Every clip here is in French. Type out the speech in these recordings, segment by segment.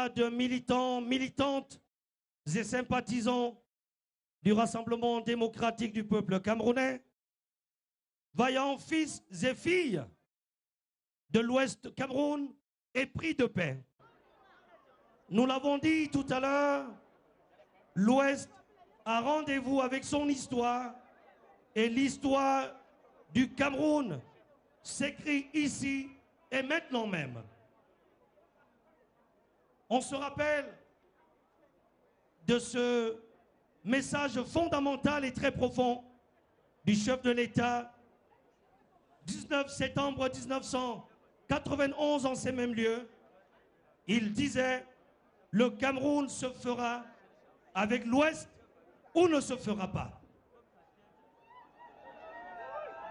de militants, militantes et sympathisants du Rassemblement démocratique du peuple camerounais, vaillants fils et filles de l'Ouest Cameroun, épris de paix. Nous l'avons dit tout à l'heure, l'Ouest a rendez-vous avec son histoire et l'histoire du Cameroun s'écrit ici et maintenant même. On se rappelle de ce message fondamental et très profond du chef de l'État, 19 septembre 1991 en ces mêmes lieux. Il disait: le Cameroun se fera avec l'Ouest ou ne se fera pas.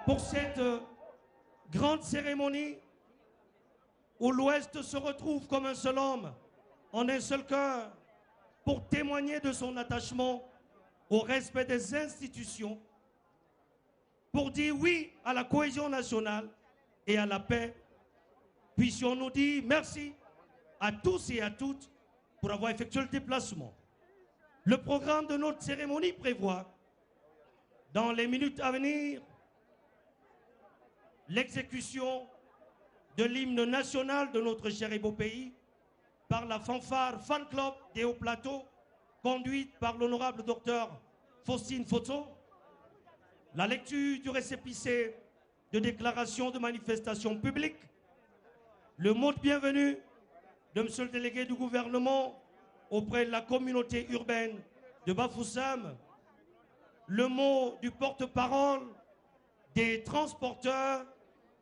Pour cette grande cérémonie où l'Ouest se retrouve comme un seul homme, en un seul cœur, pour témoigner de son attachement au respect des institutions, pour dire oui à la cohésion nationale et à la paix, puissions-nous dire merci à tous et à toutes pour avoir effectué le déplacement. Le programme de notre cérémonie prévoit, dans les minutes à venir, l'exécution de l'hymne national de notre cher et beau pays par la fanfare Fan Club des Hauts Plateaux, conduite par l'honorable docteur Faustine Foto, la lecture du récépissé de déclaration de manifestation publique, le mot de bienvenue de monsieur le délégué du gouvernement auprès de la communauté urbaine de Bafoussam, le mot du porte-parole des transporteurs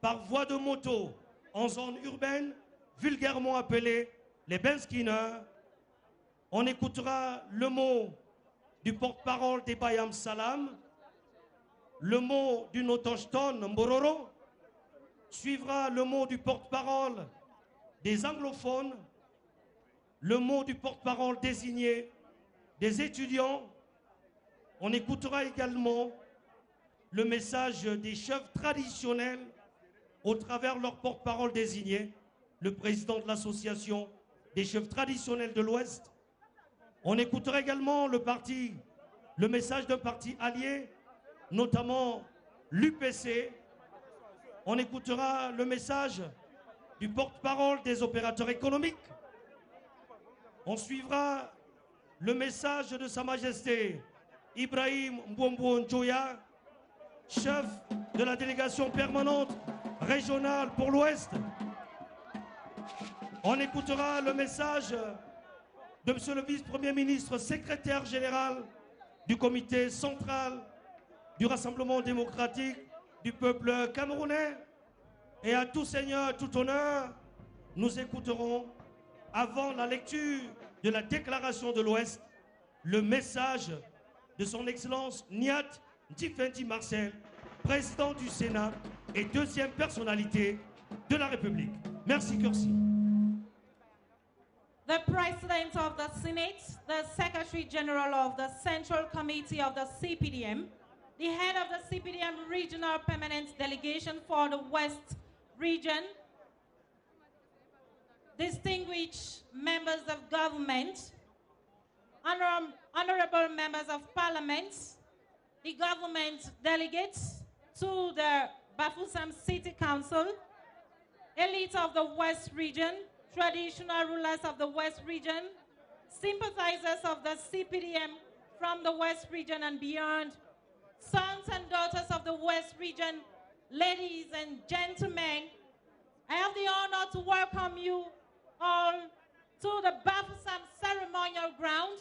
par voie de moto en zone urbaine, vulgairement appelés les benskinners. On écoutera le mot du porte-parole des Bayam Salam, le mot du autochtone Mbororo, suivra le mot du porte-parole des anglophones, le mot du porte-parole désigné des étudiants. On écoutera également le message des chefs traditionnels au travers leur porte-parole désigné, le président de l'association des chefs traditionnels de l'Ouest. On écoutera également le message d'un parti allié, notamment l'UPC. On écoutera le message du porte-parole des opérateurs économiques. On suivra le message de Sa Majesté Ibrahim Mbombo Njoya, chef de la délégation permanente régionale pour l'Ouest. On écoutera le message de monsieur le vice-premier ministre, secrétaire général du comité central du Rassemblement démocratique du peuple camerounais. Et à tout seigneur, tout honneur, nous écouterons, avant la lecture de la déclaration de l'Ouest, le message de son Excellence Niat Ndifendi Marcel, président du Sénat et deuxième personnalité de la République. Merci, Kursi. The President of the Senate, the Secretary General of the Central Committee of the CPDM, the Head of the CPDM Regional Permanent Delegation for the West Region, distinguished members of government, honorable members of parliament, the government delegates to the Bafoussam City Council, elite of the West Region, traditional rulers of the West Region, sympathizers of the CPDM from the West Region and beyond, sons and daughters of the West Region, ladies and gentlemen, I have the honor to welcome you all to the Bafoussam ceremonial ground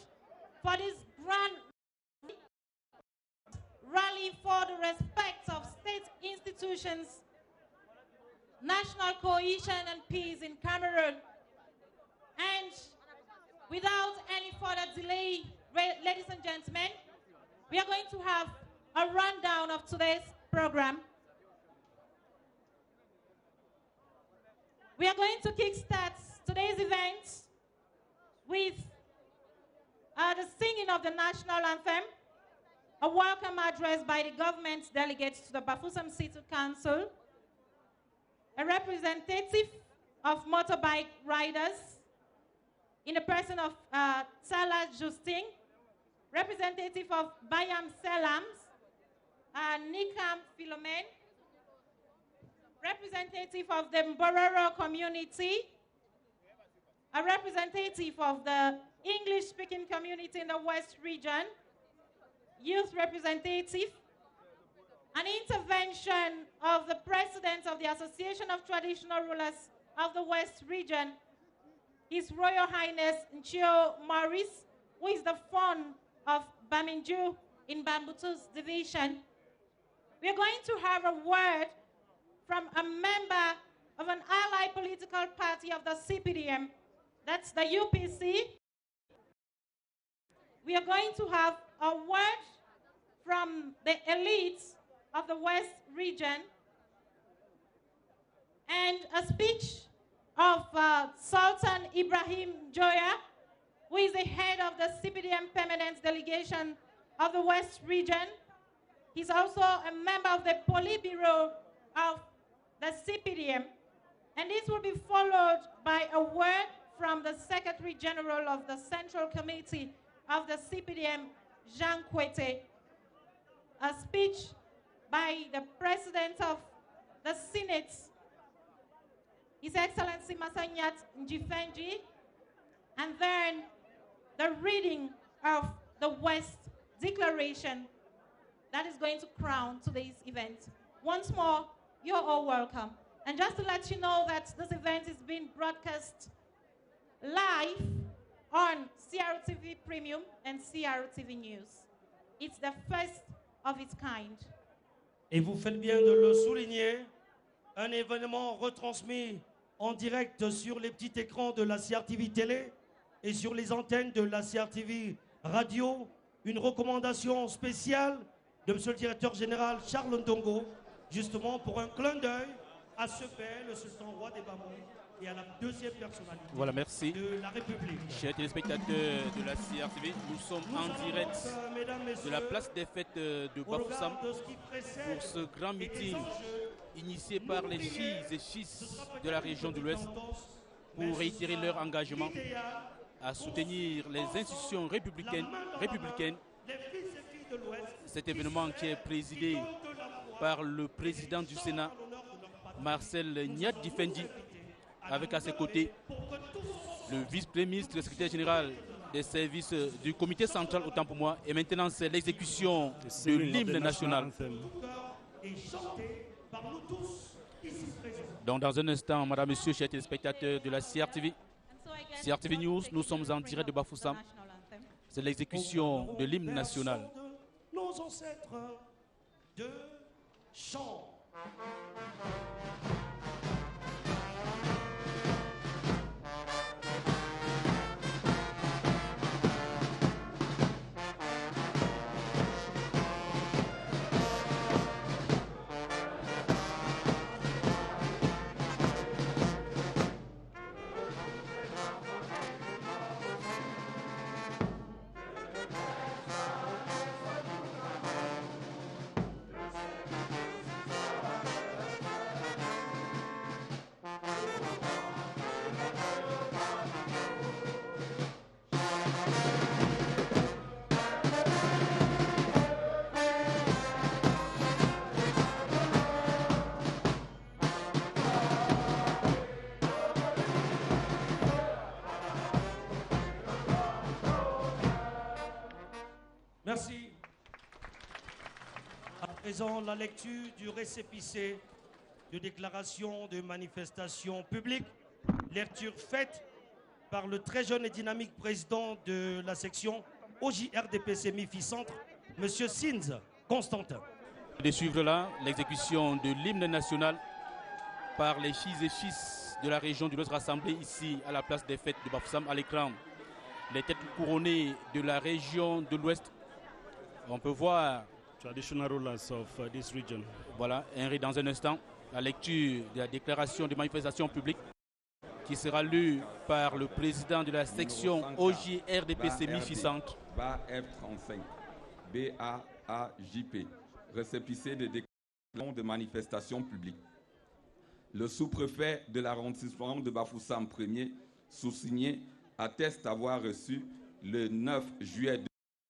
for this grand rally for the respect of state institutions, national cohesion and peace in Cameroon. And without any further delay, ladies and gentlemen, we are going to have a rundown of today's program. We are going to kickstart today's event with the singing of the national anthem, a welcome address by the government delegates to the Bafoussam City Council, a representative of motorbike riders, in the person of Salah Justin, representative of Bayam Selams, Nikam Philomen, representative of the Mbororo community, a representative of the English-speaking community in the West region, youth representative, an intervention of the president of the Association of Traditional Rulers of the West region, His Royal Highness Nchio Maurice, who is the founder of Baminju in Bambutu's division. We are going to have a word from a member of an allied political party of the CPDM, that's the UPC. We are going to have a word from the elites of the West region and a speech of Sultan Ibrahim Joya, who is the head of the CPDM permanent delegation of the West region. He's also a member of the Politburo of the CPDM. And this will be followed by a word from the Secretary General of the Central Committee of the CPDM, Jean Kwete, a speech by the President of the Senate, His Excellency Masanyat Njifenji, and then the reading of the West Declaration that is going to crown today's event. Once more, you're all welcome. And just to let you know that this event is being broadcast live on CRTV Premium and CRTV News. It's the first of its kind. Et vous faites bien de le souligner, un événement retransmis en direct sur les petits écrans de la CRTV Télé et sur les antennes de la CRTV Radio. Une recommandation spéciale de M. le directeur général Charles Ndongo, justement pour un clin d'œil à ce père, le sultan roi des Babou, et à la deuxième personnalité de la République. Chers téléspectateurs de la CRTV, nous sommes en direct de la place des fêtes de Bafoussam pour ce grand meeting initié par les filles et fils de la région de l'Ouest pour réitérer leur engagement à soutenir les institutions républicaines. Cet événement qui est présidé par le président du Sénat, Marcel Niat Difendi, avec à ses côtés le vice-premier ministre, le secrétaire général des services du comité central, autant pour moi. Et maintenant, c'est l'exécution de l'hymne national. Donc, dans un instant, madame, monsieur, chers téléspectateurs de la CRTV, CRTV News, nous sommes en direct de Bafoussam. C'est l'exécution de l'hymne national. Nos ancêtres de chant. Merci. À présent, la lecture du récépissé de déclaration de manifestation publique. Lecture faite par le très jeune et dynamique président de la section OJRDPC MIFI-Centre, M. Sinz Constantin. De suivre là l'exécution de l'hymne national par les filles et fils de la région de l'Ouest rassemblés ici à la place des fêtes de Bafoussam à l'écran. Les têtes couronnées de la région de l'Ouest. On peut voir traditional rulers of this region. Voilà, Henri, dans un instant, la lecture de la déclaration de manifestation publique qui sera lue par le président de la section OJRDPC MIFI-Centre. BA-F35, BAAJP, récépissé de déclaration de manifestation publique. Le sous-préfet de l'arrondissement de Bafoussam 1er, sous-signé atteste avoir reçu le 9 juillet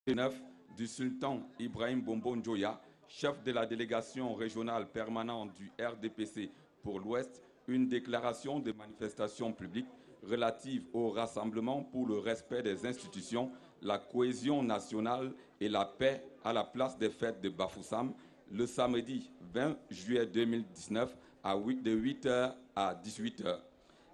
2009 du sultan Ibrahim Bombo Njoya, chef de la délégation régionale permanente du RDPC pour l'Ouest, une déclaration de manifestation publique relative au rassemblement pour le respect des institutions, la cohésion nationale et la paix à la place des fêtes de Bafoussam le samedi 20 juillet 2019 de 8h à 18h.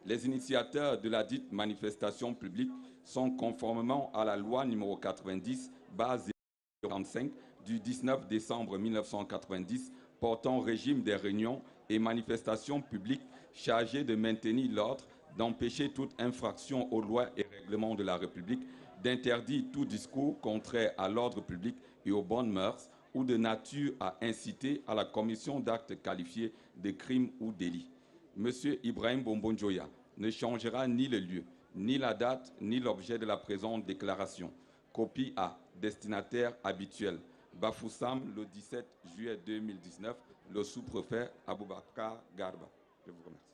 Les initiateurs de la dite manifestation publique sont conformément à la loi numéro 90/45 du 19 décembre 1990 portant régime des réunions et manifestations publiques chargées de maintenir l'ordre, d'empêcher toute infraction aux lois et règlements de la République, d'interdire tout discours contraire à l'ordre public et aux bonnes mœurs ou de nature à inciter à la commission d'actes qualifiés de crimes ou délits. M. Ibrahim Bombo Njoya ne changera ni le lieu, ni la date, ni l'objet de la présente déclaration. Copie A. Destinataire habituel. Bafoussam, le 17 juillet 2019, le sous-préfet Aboubakar Garba. Je vous remercie.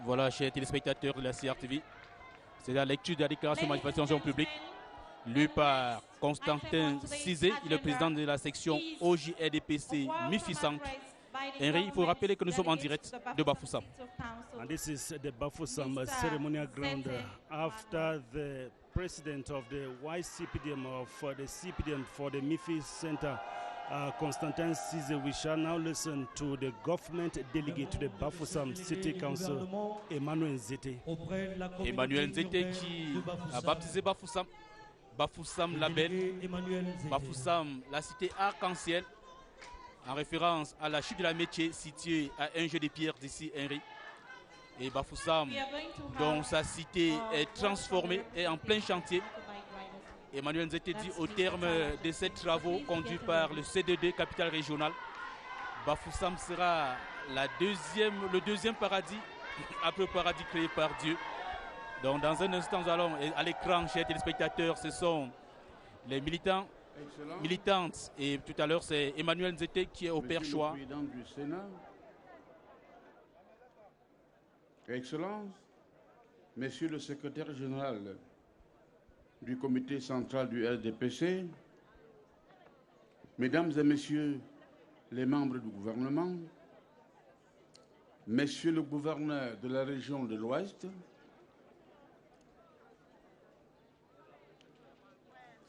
Voilà, chers téléspectateurs de la CRTV, c'est la lecture de la déclaration de manifestation publique lue par Constantin Cizé, il est le président de la section OJRDPC MIFI Centre. Henri, il faut rappeler que nous sommes en direct de Bafoussam. And this is the Bafoussam ceremonial ground after the president of the YCPDM of the CPDM for the MIFI Center, Constantin Cizé. We shall now listen to the government delegate to the Bafoussam City Council, Emmanuel Nzete. Emmanuel Nzete qui a baptisé Bafoussam, Bafoussam la Belle, Bafoussam la cité arc-en-ciel, en référence à la chute de la métier située à un jeu de pierre d'ici Henri. Et Bafoussam, dont sa cité est transformée et en plein chantier. Emmanuel Nzete dit au terme de ces travaux conduits par le C2D, capitale régionale, Bafoussam sera le deuxième paradis après le paradis créé par Dieu. Donc dans un instant, nous allons à l'écran, chers téléspectateurs, ce sont les militants, militantes, et tout à l'heure c'est Emmanuel Nzete qui est au perchoir. Président du Sénat, Excellence, Monsieur le secrétaire général du comité central du RDPC, Mesdames et Messieurs les membres du gouvernement, Monsieur le gouverneur de la région de l'Ouest,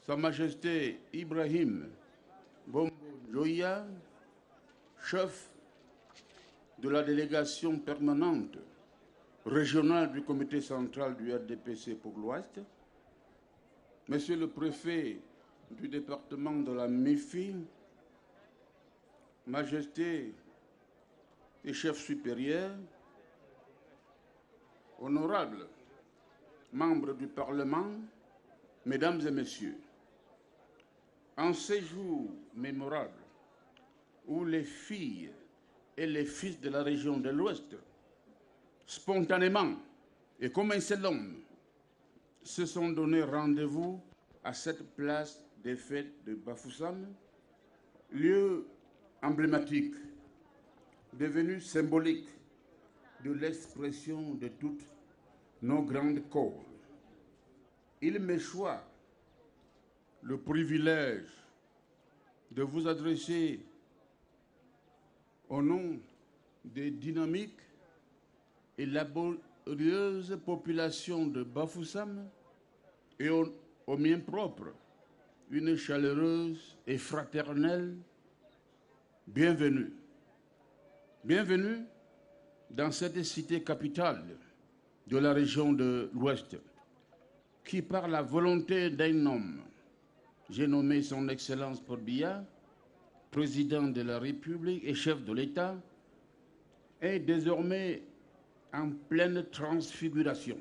Sa Majesté Ibrahim Bombo Njoya, chef de la délégation permanente régionale du comité central du RDPC pour l'Ouest, Monsieur le préfet du département de la MIFI, Majesté et chef supérieur, honorables membres du Parlement, Mesdames et Messieurs, en ces jours mémorables où les filles et les fils de la région de l'Ouest, spontanément et comme un seul homme, se sont donné rendez-vous à cette place des fêtes de Bafoussam, lieu emblématique, devenu symbolique de l'expression de toutes nos grandes causes. Il m'échoit le privilège de vous adresser au nom des dynamiques et laborieuses populations de Bafoussam et au mien propre une chaleureuse et fraternelle bienvenue. Bienvenue dans cette cité capitale de la région de l'Ouest qui, par la volonté d'un homme, j'ai nommé son Excellence Paul Biya, président de la République et chef de l'État, est désormais en pleine transfiguration.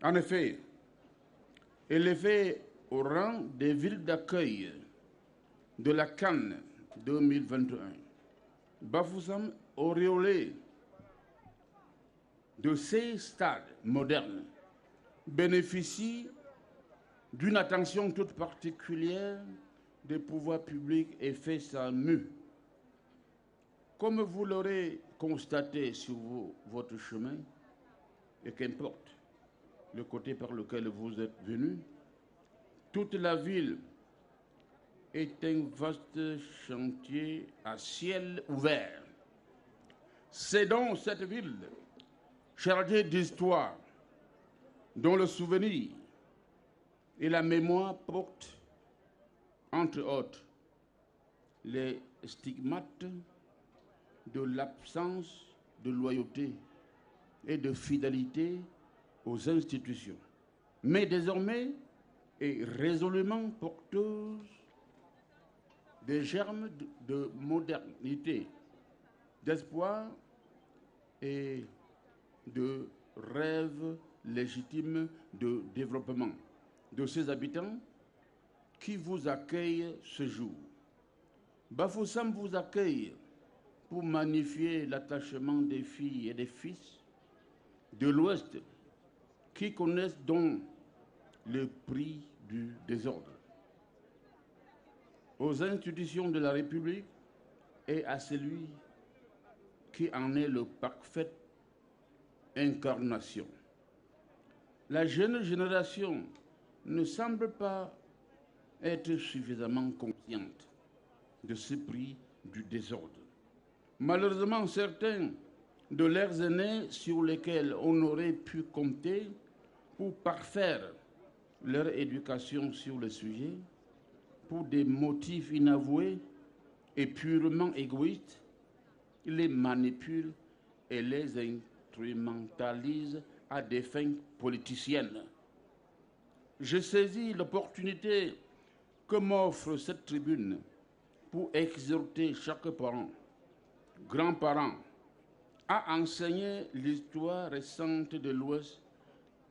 En effet, élevé au rang des villes d'accueil de la Cannes 2021, Bafoussam, auréolé de ces stades modernes, bénéficie d'une attention toute particulière des pouvoirs publics et fait sa mue. Comme vous l'aurez constaté sur votre chemin, et qu'importe le côté par lequel vous êtes venu, toute la ville est un vaste chantier à ciel ouvert. C'est donc cette ville chargée d'histoire, dont le souvenir et la mémoire portent, entre autres, les stigmates de l'absence de loyauté et de fidélité aux institutions, mais désormais est résolument porteuse des germes de modernité, d'espoir et de rêves légitimes de développement de ses habitants qui vous accueillent ce jour. Bafoussam vous accueille pour magnifier l'attachement des filles et des fils de l'Ouest qui connaissent donc le prix du désordre. Aux institutions de la République et à celui qui en est le parfaite incarnation. La jeune génération ne semble pas être suffisamment consciente de ce prix du désordre. Malheureusement, certains de leurs aînés sur lesquels on aurait pu compter pour parfaire leur éducation sur le sujet, pour des motifs inavoués et purement égoïstes, les manipulent et les instrumentalisent à des fins politiciennes. Je saisis l'opportunité que m'offre cette tribune pour exhorter chaque parent, grand-parent, à enseigner l'histoire récente de l'Ouest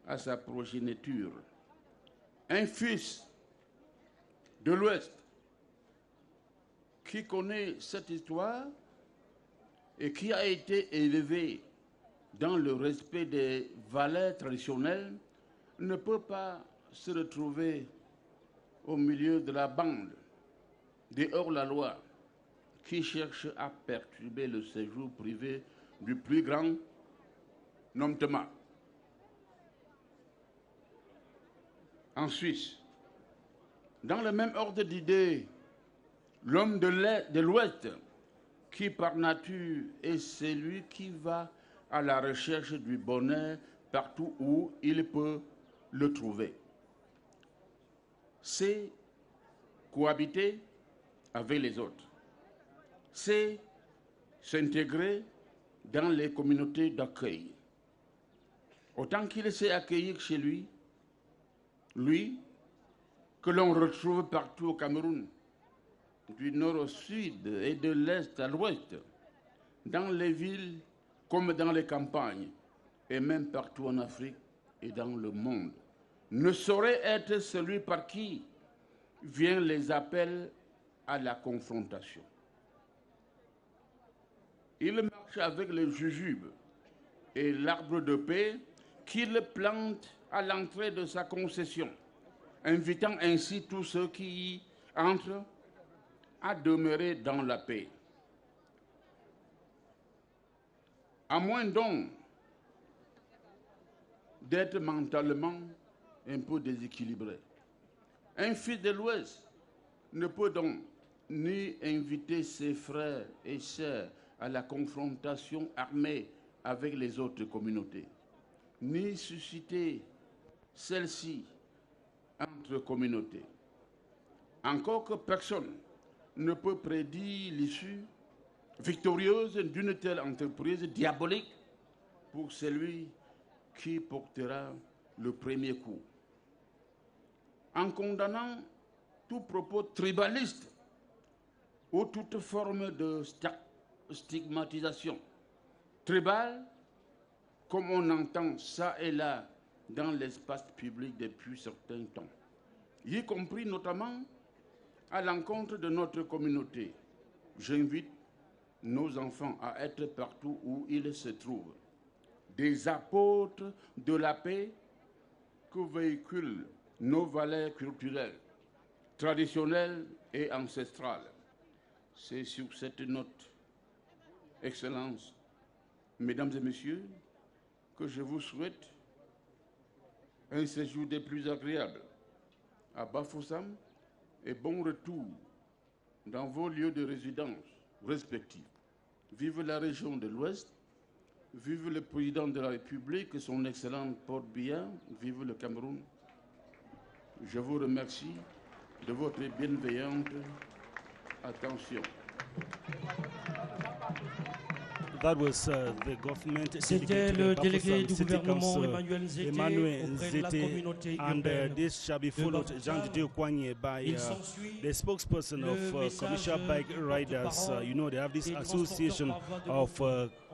à sa progéniture. Un fils de l'Ouest qui connaît cette histoire et qui a été élevé dans le respect des valeurs traditionnelles ne peut pas se retrouver au milieu de la bande des hors-la-loi qui cherchent à perturber le séjour privé du plus grand nombrement. En Suisse, dans le même ordre d'idées, l'homme de l'Ouest, qui par nature est celui qui va à la recherche du bonheur partout où il peut le trouver, c'est cohabiter avec les autres, c'est s'intégrer dans les communautés d'accueil. Autant qu'il sait accueillir chez lui, que l'on retrouve partout au Cameroun, du nord au sud et de l'est à l'ouest, dans les villes comme dans les campagnes, et même partout en Afrique et dans le monde, ne saurait être celui par qui viennent les appels à la confrontation. Il marche avec les jujubes et l'arbre de paix qu'il plante à l'entrée de sa concession, invitant ainsi tous ceux qui y entrent à demeurer dans la paix. À moins donc d'être mentalement un peu déséquilibré. Un fils de l'Ouest ne peut donc ni inviter ses frères et sœurs à la confrontation armée avec les autres communautés, ni susciter celle-ci entre communautés. Encore que personne ne peut prédire l'issue victorieuse d'une telle entreprise diabolique pour celui qui portera le premier coup. En condamnant tout propos tribaliste ou toute forme de stigmatisation tribale, comme on entend ça et là dans l'espace public depuis certains temps, y compris notamment à l'encontre de notre communauté. J'invite nos enfants à être partout où ils se trouvent des apôtres de la paix que véhiculent nos valeurs culturelles, traditionnelles et ancestrales. C'est sur cette note, Excellences, Mesdames et Messieurs, que je vous souhaite un séjour des plus agréables à Bafoussam et bon retour dans vos lieux de résidence respectifs. Vive la région de l'Ouest, vive le président de la République et son excellent porte-Biya, vive le Cameroun. Je vous remercie de votre bienveillante attention. That was the government. C'était le délégué du gouvernement Emmanuel Nzete auprès de la communauté and urbaine this shall be followed, Jean Didier Kwanye, by the spokesperson of Commercial Bike Riders. You know, they have this association of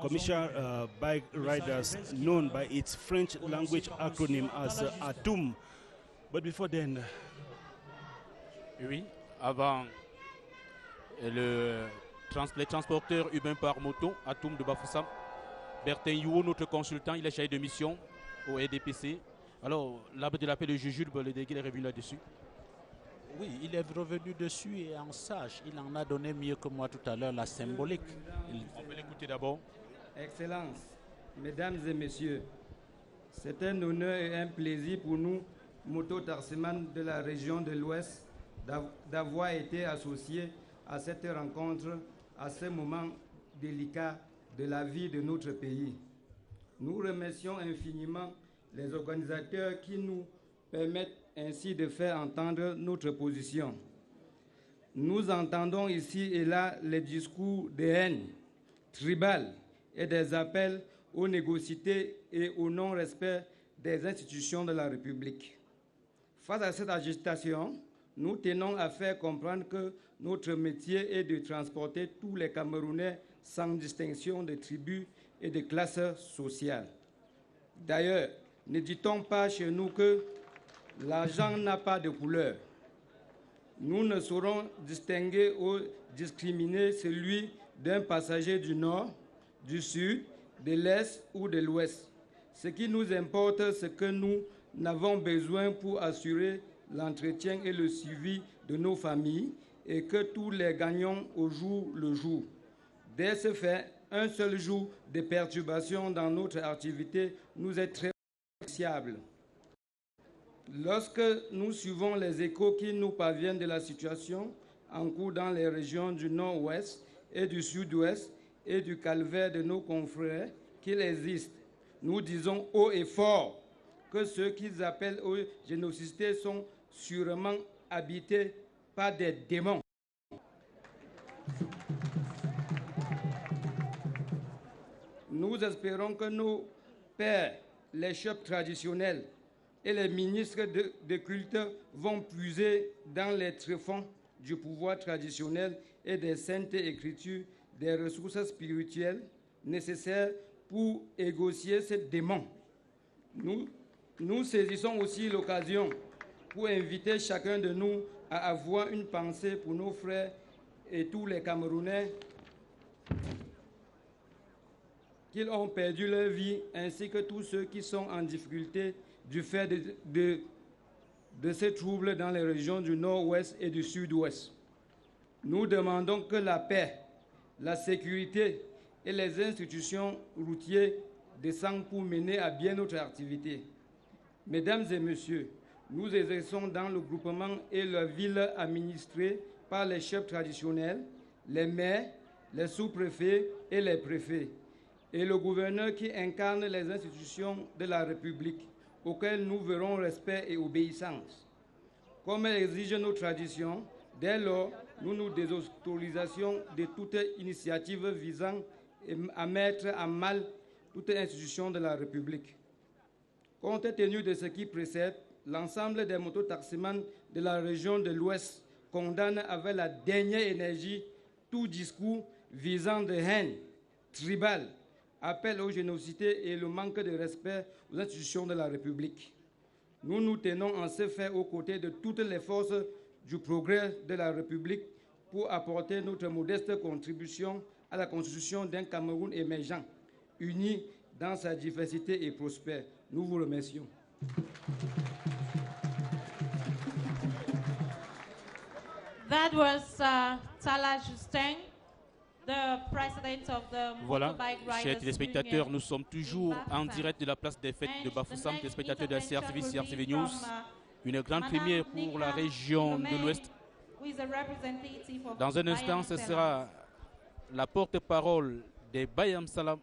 commercial bike riders known by its French language acronym as ATUM. But before then, oui, avant les transporteurs urbains par moto, ATUM de Bafoussam, Bertin Youo, notre consultant, il est chargé de mission au RDPC. Alors, l'arbre de la paix de Jujube, le délégué est revenu là-dessus. Oui, il est revenu dessus et en sage. Il en a donné mieux que moi tout à l'heure la symbolique. On peut l'écouter d'abord. Excellences, Mesdames et Messieurs, c'est un honneur et un plaisir pour nous, moto-taximan de la région de l'Ouest, d'avoir été associés à cette rencontre à ce moment délicat de la vie de notre pays. Nous remercions infiniment les organisateurs qui nous permettent ainsi de faire entendre notre position. Nous entendons ici et là les discours de haine tribale et des appels aux négociations et au non-respect des institutions de la République. Face à cette agitation, nous tenons à faire comprendre que notre métier est de transporter tous les Camerounais sans distinction de tribus et de classes sociales. D'ailleurs, ne dit-on pas chez nous que l'argent n'a pas de couleur? Nous ne saurons distinguer ou discriminer celui d'un passager du Nord, du Sud, de l'Est ou de l'Ouest. Ce qui nous importe, c'est que nous n'avons besoin pour assurer l'entretien et le suivi de nos familles et que tous les gagnons au jour le jour. Dès ce fait, un seul jour de perturbation dans notre activité nous est très appréciable. Lorsque nous suivons les échos qui nous parviennent de la situation en cours dans les régions du Nord-Ouest et du Sud-Ouest et du calvaire de nos confrères qu'il existe, nous disons haut et fort que ceux qu'ils appellent aux génocides sont sûrement habités par des démons. Nous espérons que nos pères, les chefs traditionnels et les ministres de culte vont puiser dans les tréfonds du pouvoir traditionnel et des saintes écritures des ressources spirituelles nécessaires pour négocier ces démons. Nous saisissons aussi l'occasion pour inviter chacun de nous à avoir une pensée pour nos frères et tous les Camerounais qui ont perdu leur vie, ainsi que tous ceux qui sont en difficulté du fait de ces troubles dans les régions du Nord-Ouest et du Sud-Ouest. Nous demandons que la paix, la sécurité et les institutions routières descendent pour mener à bien notre activité. Mesdames et Messieurs, nous exerçons dans le groupement et la ville administrée par les chefs traditionnels, les maires, les sous-préfets et les préfets, et le gouverneur qui incarne les institutions de la République, auxquelles nous verrons respect et obéissance. Comme exige nos traditions, dès lors, nous nous désautorisons de toute initiative visant à mettre à mal toute institution de la République. Compte tenu de ce qui précède, l'ensemble des mototaximans de la région de l'Ouest condamne avec la dernière énergie tout discours visant de haine tribale, appel aux génocités et le manque de respect aux institutions de la République. Nous nous tenons en ce fait aux côtés de toutes les forces du progrès de la République pour apporter notre modeste contribution à la constitution d'un Cameroun émergent, uni dans sa diversité et prospère. Nous vous remercions. That was Tala Justin, the president of the Voilà, Motorbike chers Riders téléspectateurs, Union nous sommes toujours in en Bafoussam. direct de la place des fêtes de And Bafoussam, the next téléspectateurs de la CRTV, intervention CRTV will be News. from, Une grande Madame première pour la Nika région de Lomé, l'Ouest. who is a representative of Dans un instant, ce Bayam sera la porte-parole des Bayam Salam.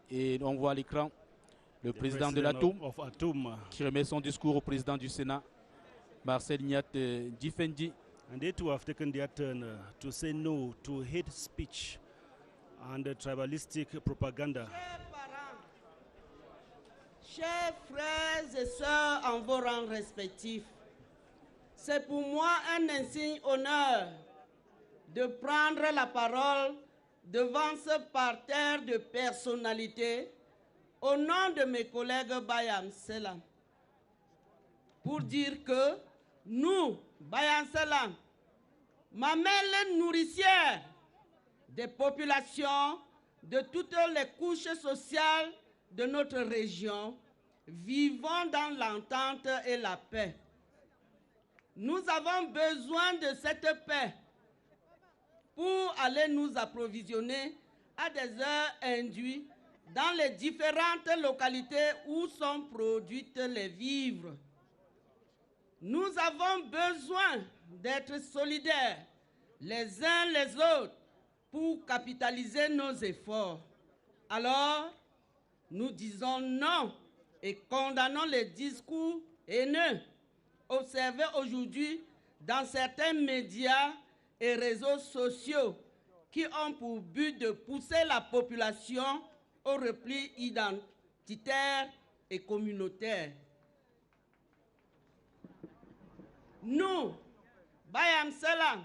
Et on voit à l'écran le président de l'ATOUM qui remet son discours au président du Sénat, Marcel Niat Difendi. And they too have taken their turn to say no to hate speech and tribalistic propaganda. Chers frères et sœurs en vos rangs respectifs, c'est pour moi un insigne honneur de prendre la parole devant ce parterre de personnalités au nom de mes collègues Bayam Salam pour dire que nous, Bayam Salam, mamelles nourricières des populations de toutes les couches sociales de notre région, vivons dans l'entente et la paix. Nous avons besoin de cette paix pour aller nous approvisionner à des heures induites dans les différentes localités où sont produites les vivres. Nous avons besoin d'être solidaires les uns les autres pour capitaliser nos efforts. Alors, nous disons non et condamnons les discours haineux observés aujourd'hui dans certains médias et réseaux sociaux qui ont pour but de pousser la population au repli identitaire et communautaire. Nous, Bayam Salam,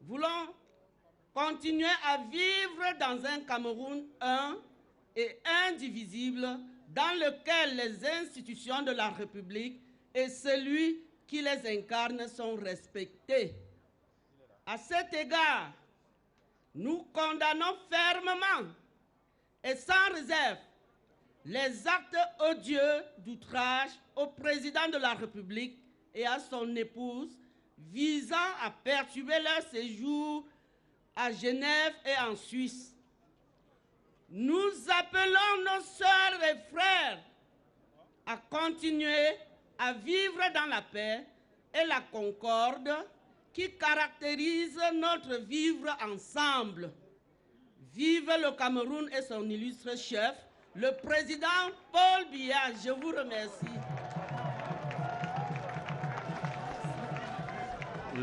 voulons continuer à vivre dans un Cameroun un et indivisible dans lequel les institutions de la République et celui qui les incarne sont respectés. À cet égard, nous condamnons fermement et sans réserve les actes odieux d'outrage au président de la République et à son épouse visant à perturber leur séjour à Genève et en Suisse. Nous appelons nos sœurs et frères à continuer à vivre dans la paix et la concorde qui caractérise notre vivre ensemble. Vive le Cameroun et son illustre chef, le président Paul Biya. Je vous remercie.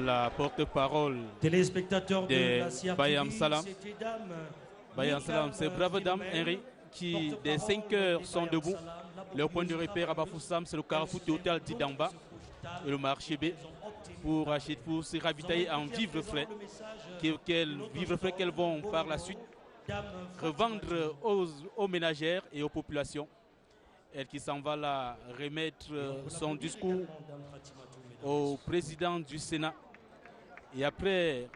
La porte-parole téléspectateurs de la CRTV, Bayam Salam. Bayam Salam, ces braves dames, Henry, qui dès 5 heures sont debout. Leur point de repère à Bafoussam, c'est le carrefour total d'Idamba et le marché B pour se ravitailler en vivres frais qu'elles vont par la suite revendre aux ménagères et aux populations. Elle qui s'en va là remettre son discours au président du Sénat. Et après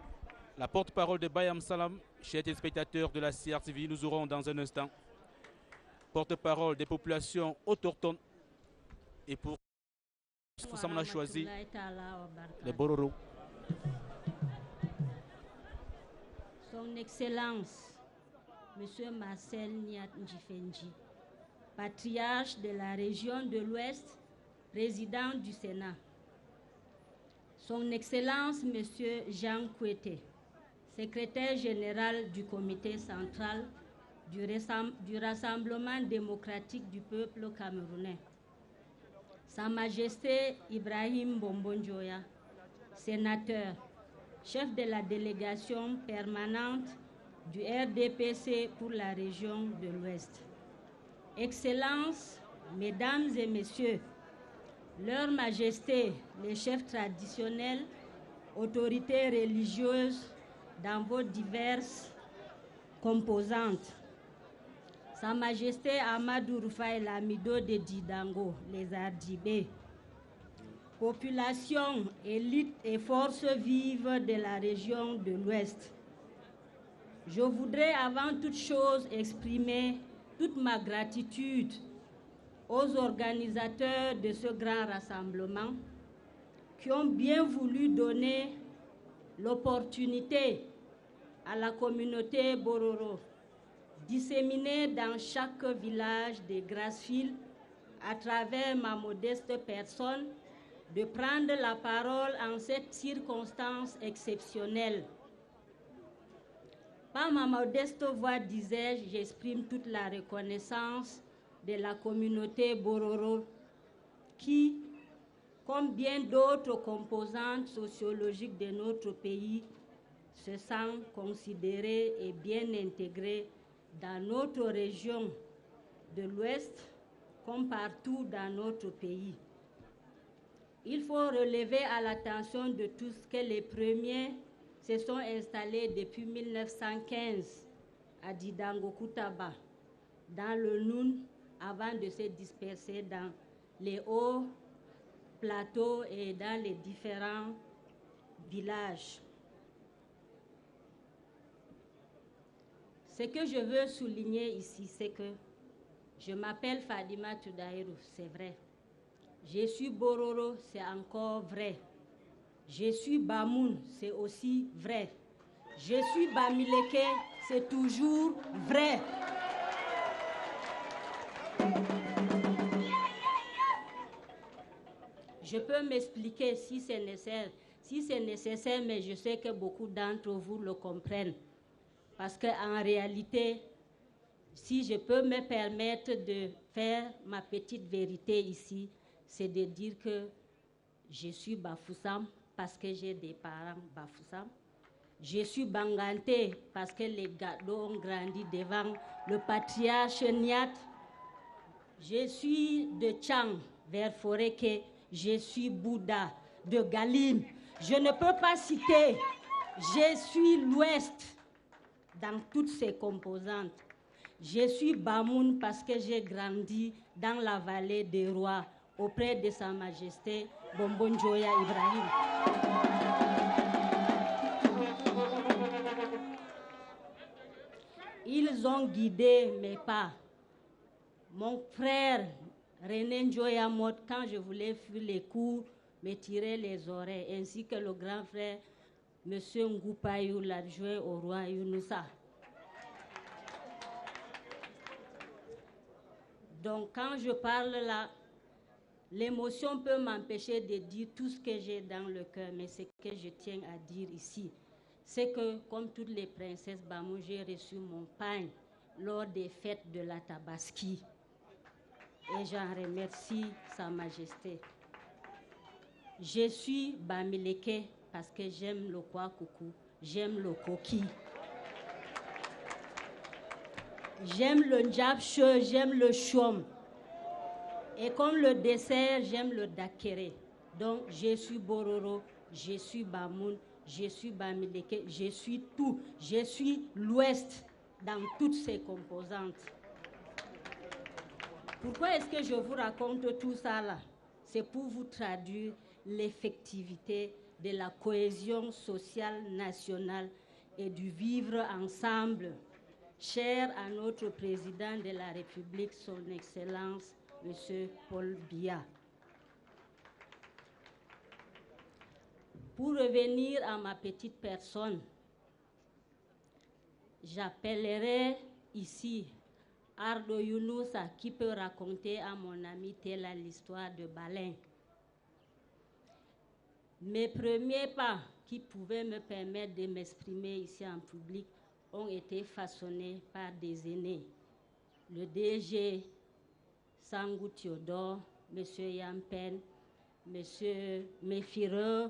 la porte-parole de Bayam Salam, chers téléspectateurs de la CRTV, nous aurons dans un instant porte-parole des populations autochtones. Et pour ça, on a choisi les Bororo. Son Excellence, Monsieur Marcel Niat Difendi, patriarche de la région de l'Ouest, président du Sénat. Son Excellence, Monsieur Jean Kouete, secrétaire général du comité central du Rassemblement démocratique du peuple camerounais. Sa Majesté Ibrahim Bombondjoya, sénateur, chef de la délégation permanente du RDPC pour la région de l'Ouest. Excellences, Mesdames et Messieurs, Leur Majesté, les chefs traditionnels, autorités religieuses dans vos diverses composantes, Sa Majesté Amadou Rufai Lamido de Didango, les Ardibés, population, élite et forces vives de la région de l'Ouest. Je voudrais avant toute chose exprimer toute ma gratitude aux organisateurs de ce grand rassemblement qui ont bien voulu donner l'opportunité à la communauté Bororo, disséminée dans chaque village de Grassfield, à travers ma modeste personne, de prendre la parole en cette circonstance exceptionnelle. Par ma modeste voix, disais-je, j'exprime toute la reconnaissance de la communauté Bororo qui, comme bien d'autres composantes sociologiques de notre pays, se sent considérée et bien intégrée dans notre région de l'Ouest comme partout dans notre pays. Il faut relever à l'attention de tous que les premiers se sont installés depuis 1915 à Didango-Koutaba, dans le Noun, avant de se disperser dans les hauts plateaux et dans les différents villages. Ce que je veux souligner ici, c'est que je m'appelle Fadima Toudaïrou, c'est vrai. Je suis Bororo, c'est encore vrai. Je suis Bamoun, c'est aussi vrai. Je suis Bamileke, c'est toujours vrai. Je peux m'expliquer si c'est nécessaire, mais je sais que beaucoup d'entre vous le comprennent. Parce qu'en réalité, si je peux me permettre de faire ma petite vérité ici, c'est de dire que je suis Bafoussam parce que j'ai des parents Bafoussam. Je suis Banganté parce que les Gado ont grandi devant le patriarche Niat. Je suis de Tchang vers Foreke. Je suis Bouddha de Galim. Je ne peux pas citer. Je suis l'Ouest dans toutes ses composantes. Je suis Bamoun parce que j'ai grandi dans la vallée des rois auprès de Sa Majesté Bombonjoya Ibrahim. Ils ont guidé mes pas. Mon frère René Njoya Mot, quand je voulais fuir les cours, me tirait les oreilles, ainsi que le grand frère M. Ngoupayou, l'adjoint au roi Younoussa. Donc quand je parle là, l'émotion peut m'empêcher de dire tout ce que j'ai dans le cœur, mais ce que je tiens à dire ici, c'est que comme toutes les princesses Bamou, j'ai reçu mon pain lors des fêtes de la Tabaski. Et j'en remercie Sa Majesté. Je suis Bamileke parce que j'aime le Kwakoukou, j'aime le Koki. J'aime le Ndjabche, j'aime le Chom. Et comme le dessert, j'aime le Dakere. Donc, je suis Bororo, je suis Bamoun, je suis Bamileke, je suis tout. Je suis l'Ouest dans toutes ses composantes. Pourquoi est-ce que je vous raconte tout ça là? C'est pour vous traduire l'effectivité de la cohésion sociale nationale et du vivre ensemble, cher à notre président de la République, son Excellence, M. Paul Biya. Pour revenir à ma petite personne, j'appellerai ici Ardo Younoussa qui peut raconter à mon ami Tella l'histoire de Balin. Mes premiers pas qui pouvaient me permettre de m'exprimer ici en public ont été façonnés par des aînés. Le DG Sangou Théodore, M. Yampen, M. Méfireux.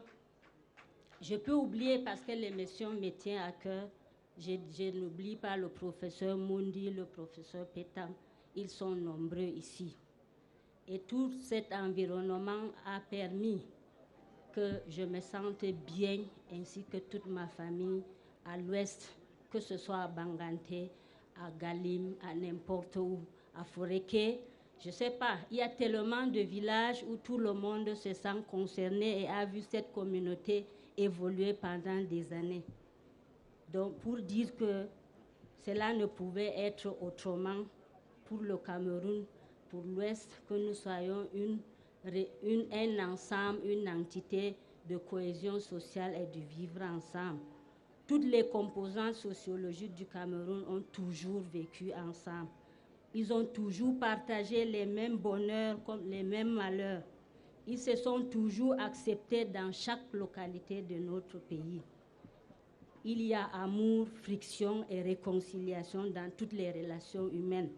Je peux oublier parce que l'émission me tient à cœur. Je n'oublie pas le professeur Mundi, le professeur Pétam. Ils sont nombreux ici. Et tout cet environnement a permis que je me sente bien, ainsi que toute ma famille à l'ouest, que ce soit à Banganté, à Galim, à n'importe où, à Foreke. Je ne sais pas, il y a tellement de villages où tout le monde se sent concerné et a vu cette communauté évoluer pendant des années. Donc, pour dire que cela ne pouvait être autrement pour le Cameroun, pour l'Ouest, que nous soyons un ensemble, une entité de cohésion sociale et de vivre ensemble. toutes les composantes sociologiques du Cameroun ont toujours vécu ensemble. Ils ont toujours partagé les mêmes bonheurs comme les mêmes malheurs. Ils se sont toujours acceptés dans chaque localité de notre pays. Il y a amour, friction et réconciliation dans toutes les relations humaines.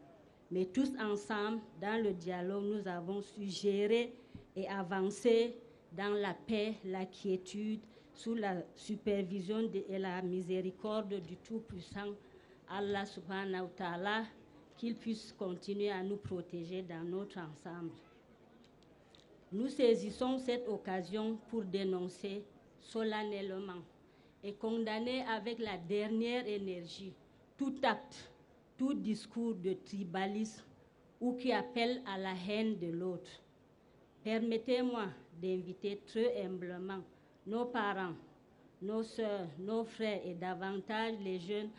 Mais tous ensemble, dans le dialogue, nous avons su gérer et avancer dans la paix, la quiétude, sous la supervision et la miséricorde du Tout-Puissant, Allah subhanahu wa ta'ala, qu'il puisse continuer à nous protéger dans notre ensemble. Nous saisissons cette occasion pour dénoncer solennellement et condamner avec la dernière énergie tout acte, tout discours de tribalisme ou qui appelle à la haine de l'autre. Permettez-moi d'inviter très humblement nos parents, nos sœurs, nos frères et davantage les jeunes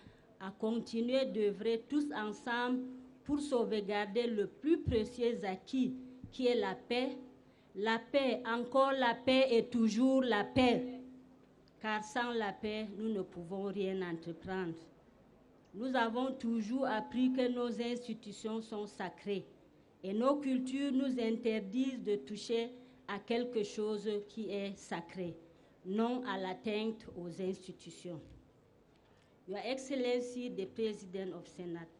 à continuer d'œuvrer tous ensemble pour sauvegarder le plus précieux acquis qui est la paix. La paix, encore la paix et toujours la paix. Car sans la paix, nous ne pouvons rien entreprendre. Nous avons toujours appris que nos institutions sont sacrées et nos cultures nous interdisent de toucher à quelque chose qui est sacré, non à l'atteinte aux institutions. Your Excellency, the President of Senate,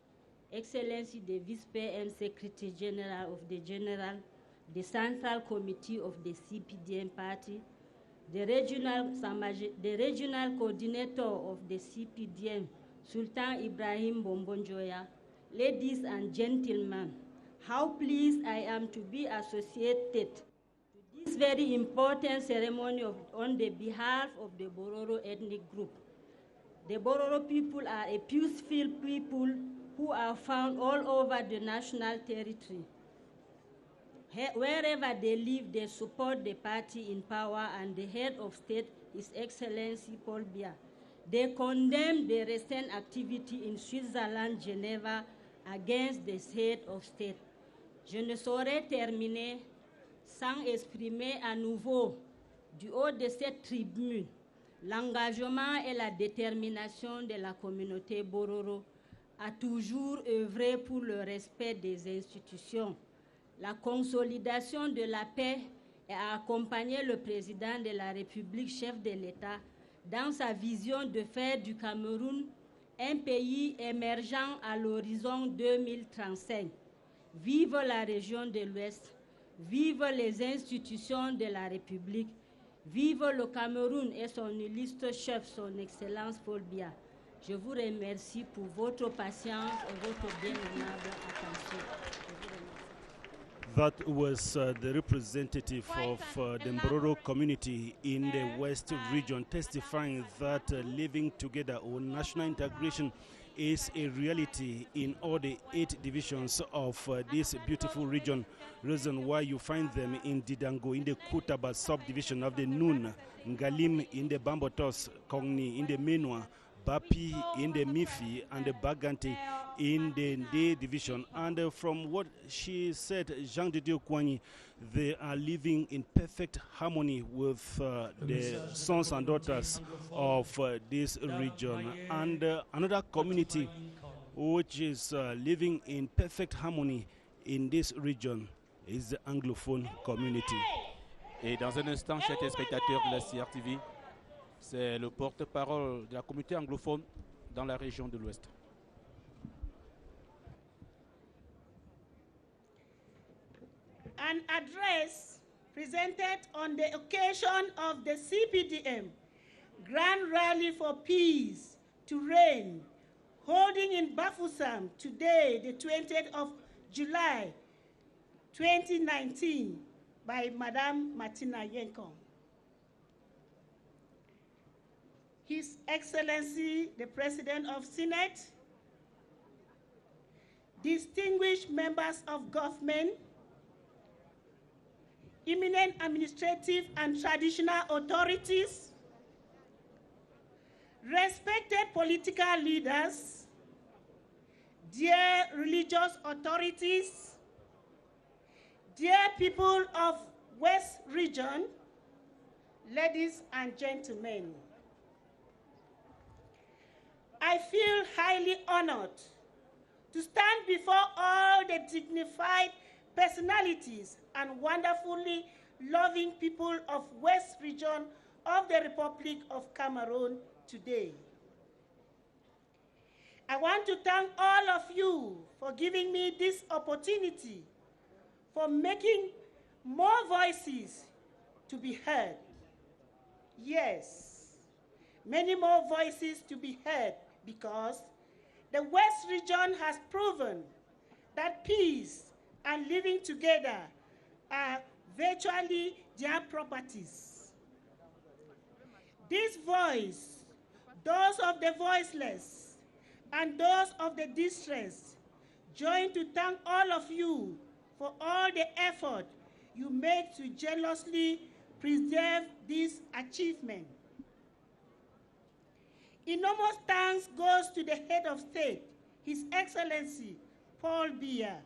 Excellency, the Vice PM Secretary General of the Central Committee of the CPDM Party, the regional coordinator of the CPDM, Sultan Ibrahim Bombonjoya, ladies and gentlemen, how pleased I am to be associated to this very important ceremony on the behalf of the Bororo ethnic group. The Bororo people are a peaceful people who are found all over the national territory. Wherever they live, they support the party in power and the head of state, His Excellency Paul Biya. They condemn the recent activity in Switzerland, Geneva, against the head of state. Je ne saurais terminer sans exprimer à nouveau, du haut de cette tribune, l'engagement et la détermination de la communauté Bororo à toujours œuvrer pour le respect des institutions, la consolidation de la paix et à accompagner le président de la République, chef de l'État, dans sa vision de faire du Cameroun un pays émergent à l'horizon 2035. Vive la région de l'Ouest, vive les institutions de la République, vive le Cameroun et son illustre chef, son Excellence Paul Biya. Je vous remercie pour votre patience et votre bien aimable attention. That was the representative of the Mbororo community in the West region testifying that living together or national integration is a reality in all the 8 divisions of this beautiful region. Reason why you find them in Didango, in the Kutaba subdivision of the Nun, Ngalim in the Bambotos, Kongni in the Menwa, Bapi in the Mifi, and the Baganti in the Nde division. And from what she said, Jean de Dieu Kwanyi, they are living in perfect harmony with the sons and daughters of this region. And another community which is living in perfect harmony in this region is the Anglophone community. Et dans un instant, chers téléspectateurs de la CRTV, c'est le porte-parole de la communauté anglophone dans la région de l'Ouest. An address presented on the occasion of the CPDM Grand Rally for Peace to Reign, holding in Bafoussam today, the 20th of July, 2019, by Madame Martina Yenkong. His Excellency, the President of Senate, distinguished members of government, eminent administrative and traditional authorities, respected political leaders, dear religious authorities, dear people of West Region, ladies and gentlemen. I feel highly honored to stand before all the dignified personalities and wonderfully loving people of West Region of the Republic of Cameroon today. I want to thank all of you for giving me this opportunity, for making more voices to be heard. Yes, many more voices to be heard, because the West Region has proven that peace and living together are virtually their properties. This voice, those of the voiceless and those of the distressed, join to thank all of you for all the effort you make to jealously preserve this achievement. Enormous thanks goes to the head of state, His Excellency Paul Biya,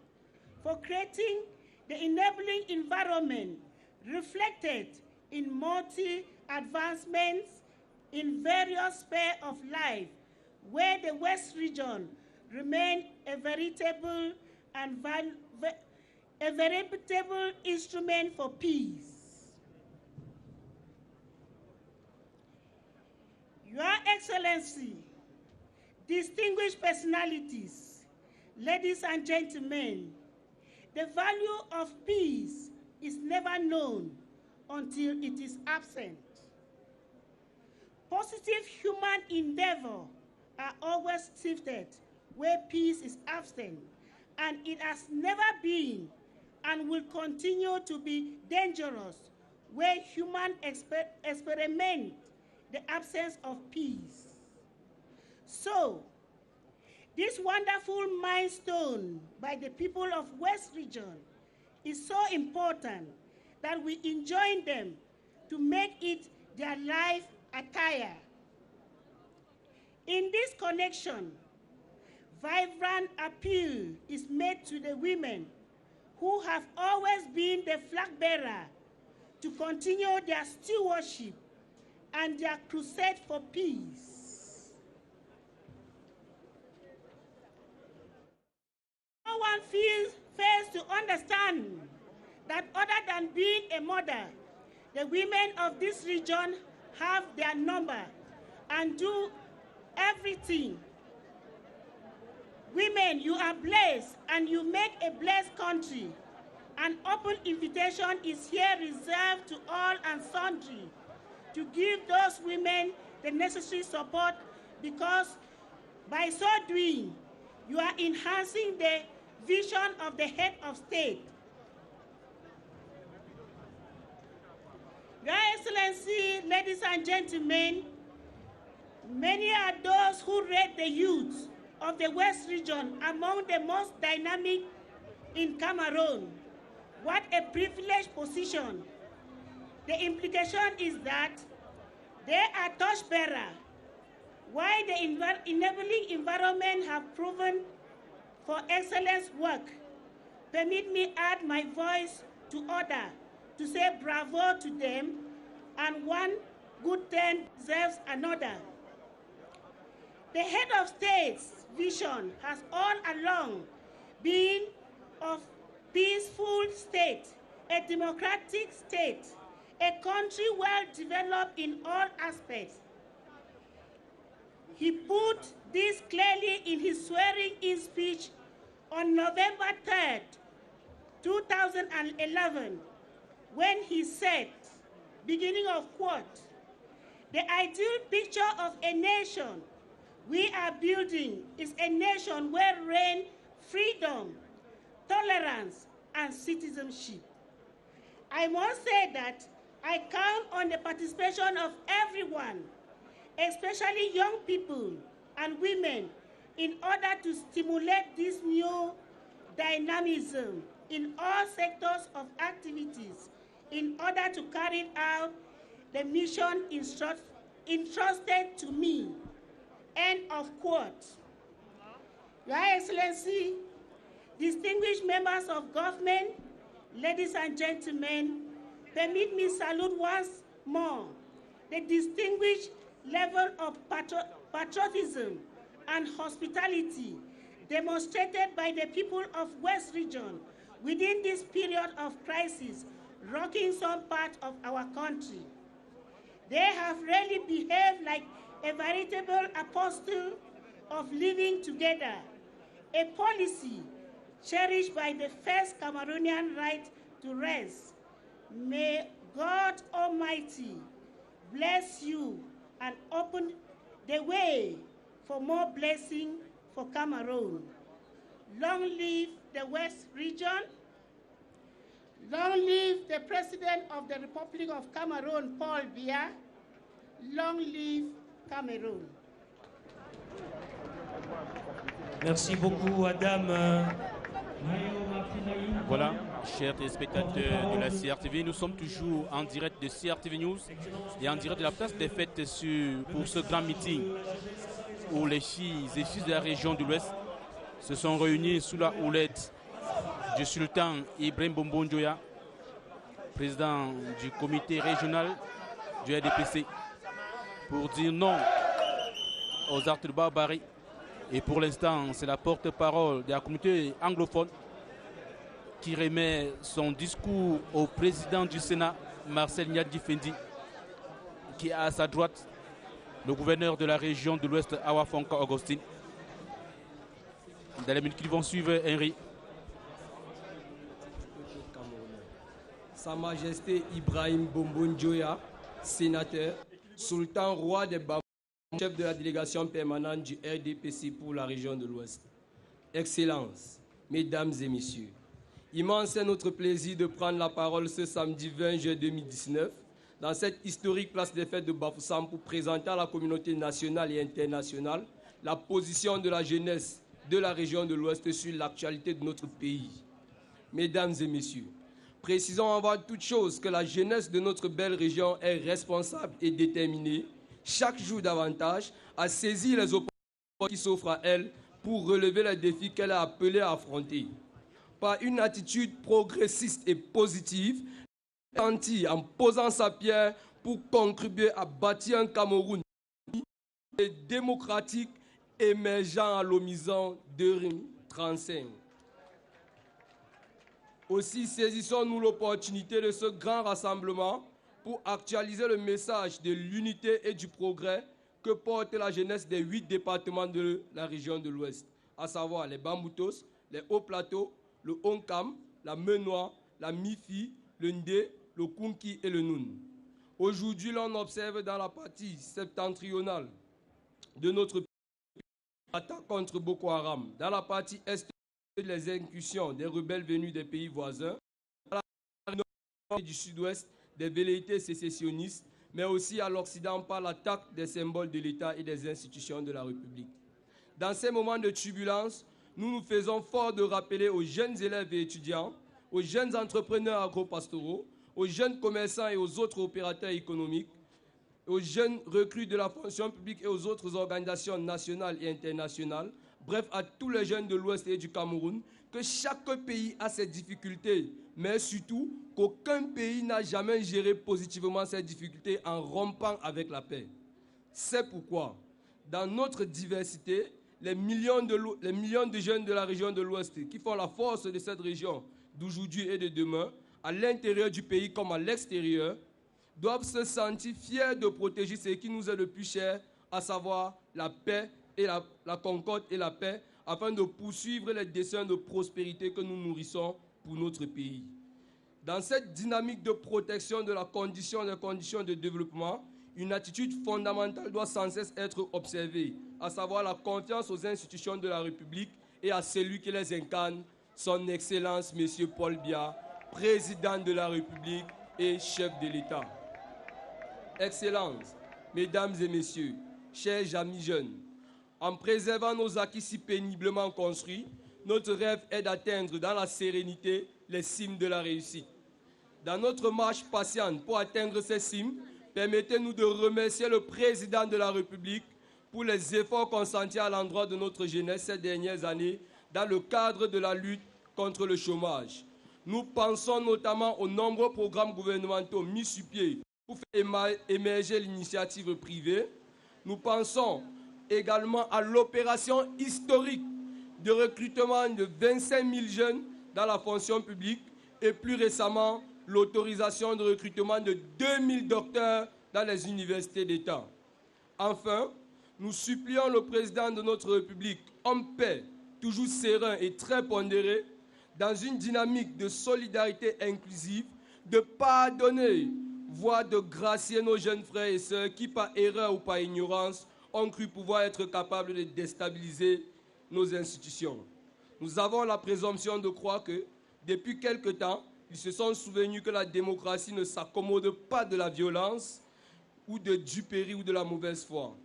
for creating the enabling environment reflected in multi-advancements in various spheres of life, where the West Region remains a veritable instrument for peace. Your Excellency, distinguished personalities, ladies and gentlemen, the value of peace is never known until it is absent. Positive human endeavor are always shifted where peace is absent, and it has never been and will continue to be dangerous where humans experiment the absence of peace. So, this wonderful milestone by the people of West Region is so important that we enjoin them to make it their life attire. In this connection, vibrant appeal is made to the women who have always been the flag bearer to continue their stewardship and their crusade for peace. No one fails to understand that other than being a mother, the women of this region have their number and do everything. Women, you are blessed and you make a blessed country. An open invitation is here reserved to all and sundry to give those women the necessary support, because by so doing, you are enhancing the vision of the head of state. Your Excellency, ladies and gentlemen, many are those who rate the youth of the West Region among the most dynamic in Cameroon. What a privileged position. The implication is that they are torchbearers, while the enabling environment have proven for excellent work. Permit me add my voice to order to say bravo to them, and one good turn deserves another. The head of state's vision has all along been of peaceful state, a democratic state, a country well developed in all aspects. He put this clearly in his swearing-in speech on November 3rd, 2011, when he said, beginning of quote, "The ideal picture of a nation we are building is a nation where reign freedom, tolerance, and citizenship." I must say that I count on the participation of everyone, especially young people and women, in order to stimulate this new dynamism in all sectors of activities in order to carry out the mission entrusted to me. End of quote. Your Excellency, distinguished members of government, ladies and gentlemen, permit me salute once more the distinguished level of patriotism and hospitality demonstrated by the people of West Region within this period of crisis rocking some part of our country. They have really behaved like a veritable apostle of living together, a policy cherished by the first Cameroonian right to rest. May God Almighty bless you and open the way for more blessing for Cameroon. Long live the West Region. Long live the President of the Republic of Cameroon, Paul Biya. Long live Cameroon. Merci beaucoup, Madame. Voilà, chers téléspectateurs de la CRTV, nous sommes toujours en direct de CRTV News et en direct de la place des fêtes pour ce grand meeting où les chiites et fils de la région de l'Ouest se sont réunis sous la houlette du sultan Ibrahim Bombon Dioya, président du comité régional du RDPC, pour dire non aux actes de barbarie. Et pour l'instant, c'est la porte-parole de la communauté anglophone qui remet son discours au président du Sénat, Marcel Nyadi Fendi, qui a à sa droite le gouverneur de la région de l'Ouest, Awa Fonka Augustine. Dans les minutes qui vont suivre, Henry. Sa Majesté Ibrahim Bombon Dioya, sénateur, sultan roi des Bamou, chef de la délégation permanente du RDPC pour la région de l'Ouest. Excellences, Mesdames et Messieurs, immense est notre plaisir de prendre la parole ce samedi 20 juin 2019 dans cette historique place des fêtes de Bafoussam pour présenter à la communauté nationale et internationale la position de la jeunesse de la région de l'Ouest sur l'actualité de notre pays. Mesdames et Messieurs, précisons avant toute chose que la jeunesse de notre belle région est responsable et déterminée chaque jour davantage à saisir les opportunités qui s'offrent à elle pour relever les défis qu'elle est appelée à affronter. Par une attitude progressiste et positive, en posant sa pierre pour contribuer à bâtir un Cameroun démocratique émergent à l'horizon 2035. Aussi saisissons-nous l'opportunité de ce grand rassemblement pour actualiser le message de l'unité et du progrès que porte la jeunesse des 8 départements de la région de l'Ouest, à savoir les Bamboutos, les Hauts Plateaux, le Onkam, la Menois, la Mifi, le Ndé, le Kunki et le Noun. Aujourd'hui, l'on observe dans la partie septentrionale de notre pays l'attaque contre Boko Haram, dans la partie est les incursions des rebelles venus des pays voisins, dans la partie nord du sud-ouest des velléités sécessionnistes, mais aussi à l'Occident par l'attaque des symboles de l'État et des institutions de la République. Dans ces moments de turbulence, nous nous faisons fort de rappeler aux jeunes élèves et étudiants, aux jeunes entrepreneurs agro-pastoraux, aux jeunes commerçants et aux autres opérateurs économiques, aux jeunes recrues de la fonction publique et aux autres organisations nationales et internationales, bref à tous les jeunes de l'Ouest et du Cameroun, que chaque pays a ses difficultés, mais surtout qu'aucun pays n'a jamais géré positivement ces difficultés en rompant avec la paix. C'est pourquoi, dans notre diversité, les millions de jeunes de la région de l'Ouest qui font la force de cette région d'aujourd'hui et de demain, à l'intérieur du pays comme à l'extérieur, doivent se sentir fiers de protéger ce qui nous est le plus cher, à savoir la paix et la concorde et la paix, afin de poursuivre les desseins de prospérité que nous nourrissons pour notre pays. Dans cette dynamique de protection de la condition des conditions de développement, une attitude fondamentale doit sans cesse être observée, à savoir la confiance aux institutions de la République et à celui qui les incarne, son Excellence M. Paul Biya, président de la République et chef de l'État. Excellences, Mesdames et Messieurs, chers amis jeunes, en préservant nos acquis si péniblement construits, notre rêve est d'atteindre dans la sérénité les cimes de la réussite. Dans notre marche patiente pour atteindre ces cimes, permettez-nous de remercier le président de la République pour les efforts consentis à l'endroit de notre jeunesse ces dernières années dans le cadre de la lutte contre le chômage. Nous pensons notamment aux nombreux programmes gouvernementaux mis sur pied pour faire émerger l'initiative privée. Nous pensons également à l'opération historique de recrutement de 25 000 jeunes dans la fonction publique et plus récemment l'autorisation de recrutement de 2000 docteurs dans les universités d'État. Enfin, nous supplions le président de notre République, homme paix, toujours serein et très pondéré, dans une dynamique de solidarité inclusive, de pardonner, voire de gracier nos jeunes frères et sœurs qui, par erreur ou par ignorance, ont cru pouvoir être capables de déstabiliser nos institutions. Nous avons la présomption de croire que, depuis quelque temps, ils se sont souvenus que la démocratie ne s'accommode pas de la violence ou de duperie ou de la mauvaise foi.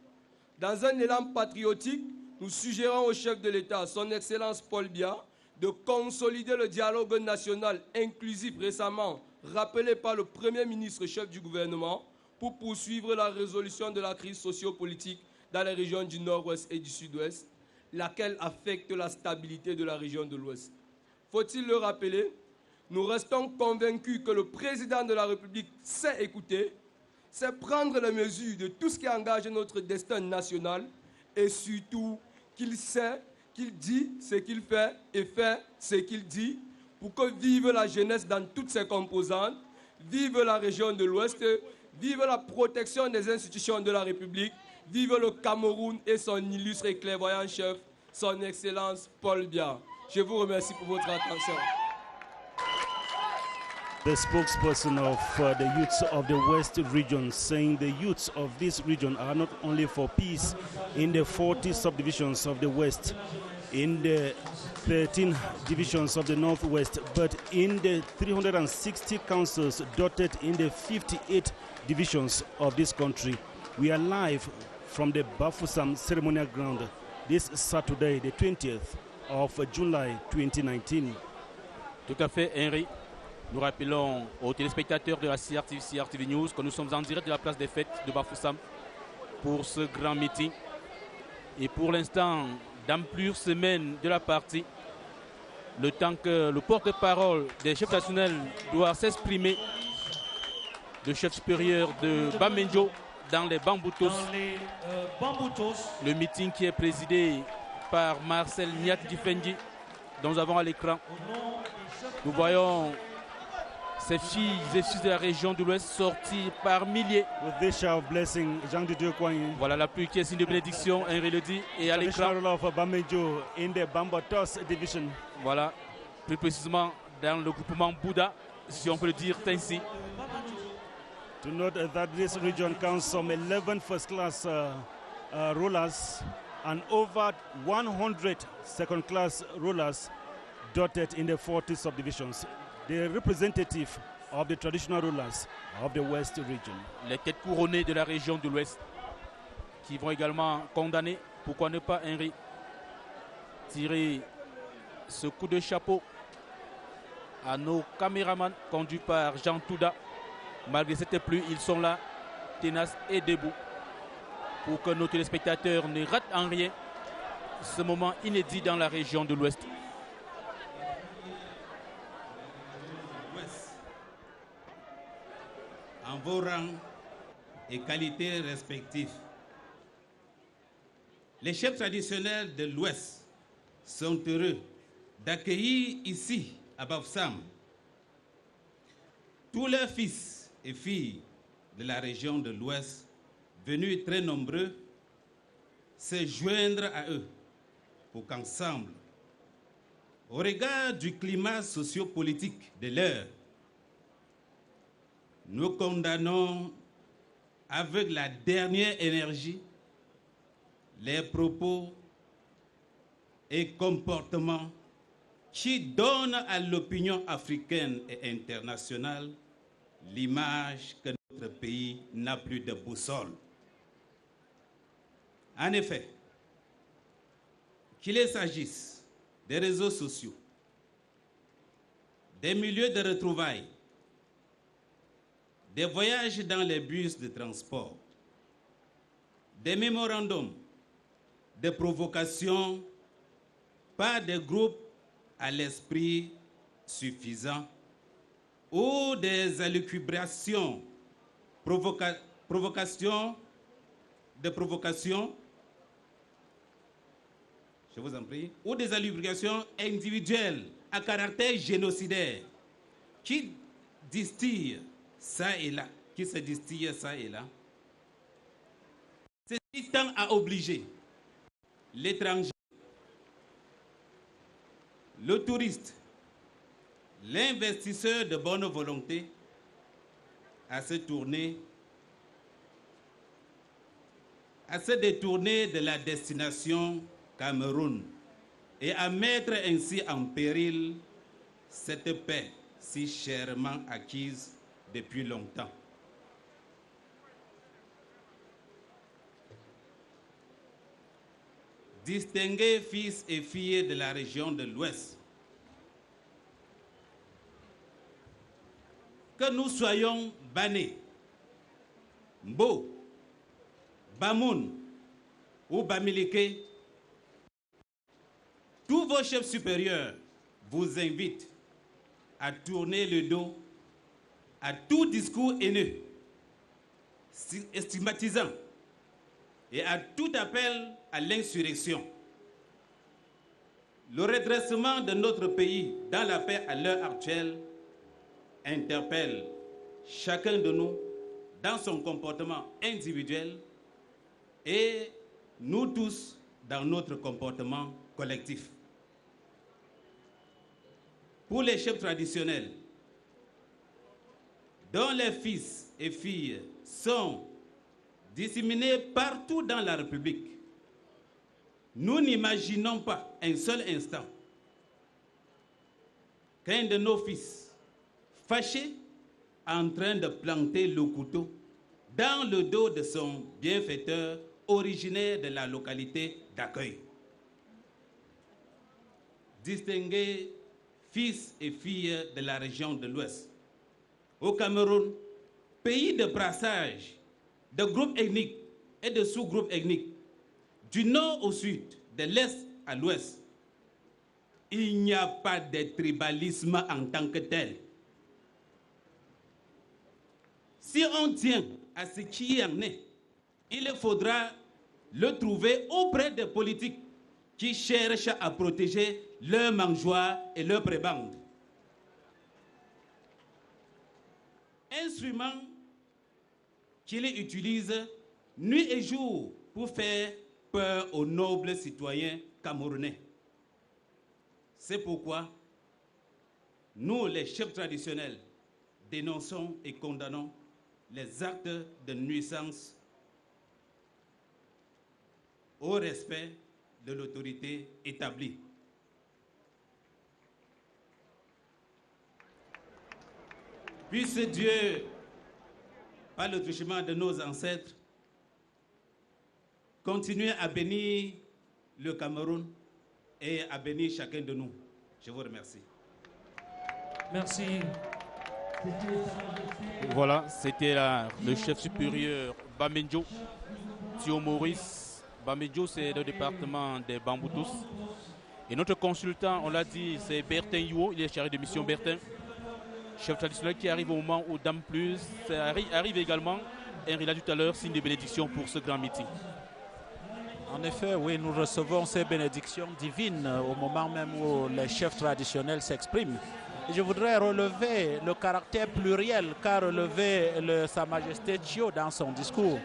Dans un élan patriotique, nous suggérons au chef de l'État, son Excellence Paul Biya, de consolider le dialogue national inclusif récemment rappelé par le Premier ministre chef du gouvernement pour poursuivre la résolution de la crise socio-politique dans les régions du Nord-Ouest et du Sud-Ouest, laquelle affecte la stabilité de la région de l'Ouest. Faut-il le rappeler, nous restons convaincus que le président de la République sait écouter, sait prendre les mesures de tout ce qui engage notre destin national et surtout qu'il sait, qu'il dit ce qu'il fait et fait ce qu'il dit pour que vive la jeunesse dans toutes ses composantes, vive la région de l'Ouest, vive la protection des institutions de la République, vive le Cameroun et son illustre et clairvoyant chef, son Excellence Paul Biya. Je vous remercie pour votre attention. The spokesperson of the youths of the West region saying the youths of this region are not only for peace in the 40 subdivisions of the West, in the 13 divisions of the Northwest, but in the 360 councils dotted in the 58 divisions of this country. We are live from the Bafoussam ceremonial ground this Saturday, the 20th of July 2019. Tout à fait, Henry. Nous rappelons aux téléspectateurs de la CRTV News que nous sommes en direct de la place des fêtes de Bafoussam pour ce grand meeting. Et pour l'instant, dans plusieurs semaines de la partie, le temps que le porte-parole des chefs nationaux doit s'exprimer, le chef supérieur de Bamenjo dans les Bamboutos, le meeting qui est présidé par Marcel Niat Difendi, dont nous avons à l'écran. Nous voyons ces filles et fils de la région de l'Ouest sortis par milliers. With this shower of blessing, Jean de Dieu Kouagny. Voilà la pluie qui est signe de bénédiction, Henri le dit, et à l'écran. In the Bambatos division. Voilà, plus précisément dans le groupement Bouddha, si on peut le dire ainsi. To note that this region counts some 11 first-class rulers and over 100 second-class rulers dotted in the 40 subdivisions. The representative of the traditional rulers of the West region. Les têtes couronnées de la région de l'Ouest qui vont également condamner, pourquoi ne pas Henri, tirer ce coup de chapeau à nos caméramans conduits par Jean Touda. Malgré cette pluie, ils sont là, tenaces et debout, pour que nos téléspectateurs ne ratent en rien ce moment inédit dans la région de l'Ouest. En vos rangs et qualités respectifs, les chefs traditionnels de l'Ouest sont heureux d'accueillir ici, à Bafoussam, tous leurs fils et filles de la région de l'Ouest, venus très nombreux, se joindre à eux pour qu'ensemble, au regard du climat sociopolitique de l'heure, nous condamnons avec la dernière énergie les propos et comportements qui donnent à l'opinion africaine et internationale l'image que notre pays n'a plus de boussole. En effet, qu'il s'agisse des réseaux sociaux, des milieux de retrouvailles, des voyages dans les bus de transport, des mémorandums, des provocations par des groupes à l'esprit suffisant ou des élucubrations, provocations je vous en prie, ou des alluviations individuelles à caractère génocidaire qui distillent ça et là, qui se distillent ça et là, ceci tend à obliger l'étranger, le touriste, l'investisseur de bonne volonté à se détourner de la destination Cameroun et à mettre ainsi en péril cette paix si chèrement acquise depuis longtemps. Distingués fils et filles de la région de l'Ouest, que nous soyons Bané, Mbo, Bamoun ou Bamileke, tous vos chefs supérieurs vous invitent à tourner le dos à tout discours haineux, stigmatisant et à tout appel à l'insurrection. Le redressement de notre pays dans la paix à l'heure actuelle interpelle chacun de nous dans son comportement individuel et nous tous dans notre comportement collectif. Pour les chefs traditionnels, dont les fils et filles sont disséminés partout dans la République, nous n'imaginons pas un seul instant qu'un de nos fils, fâché, en train de planter le couteau dans le dos de son bienfaiteur originaire de la localité d'accueil. Distingués fils et filles de la région de l'Ouest, au Cameroun, pays de brassage de groupes ethniques et de sous-groupes ethniques, du nord au sud, de l'est à l'ouest, il n'y a pas de tribalisme en tant que tel. Si on tient à ce qui en est, il faudra le trouver auprès des politiques qui cherchent à protéger leurs mangeoires et leurs prébendes. Instruments qu'ils utilisent nuit et jour pour faire peur aux nobles citoyens camerounais. C'est pourquoi nous, les chefs traditionnels, dénonçons et condamnons les actes de nuisance au respect de l'autorité établie. Puisse Dieu, par le truchement de nos ancêtres, continuer à bénir le Cameroun et à bénir chacun de nous. Je vous remercie. Merci. Voilà, c'était le chef supérieur Bamendjo, Thio Maurice. Bamendjo, c'est le département des Bamboutous. Et notre consultant, on l'a dit, c'est Bertin Youo, il est chargé de mission Bertin, chef traditionnel qui arrive au moment où Dame Plus arrive également. Henri l'a dit tout à l'heure, signe de bénédiction pour ce grand meeting. En effet, oui, nous recevons ces bénédictions divines au moment même où les chefs traditionnels s'expriment. Je voudrais relever le caractère pluriel qu'a relevé Sa Majesté Thio dans son discours.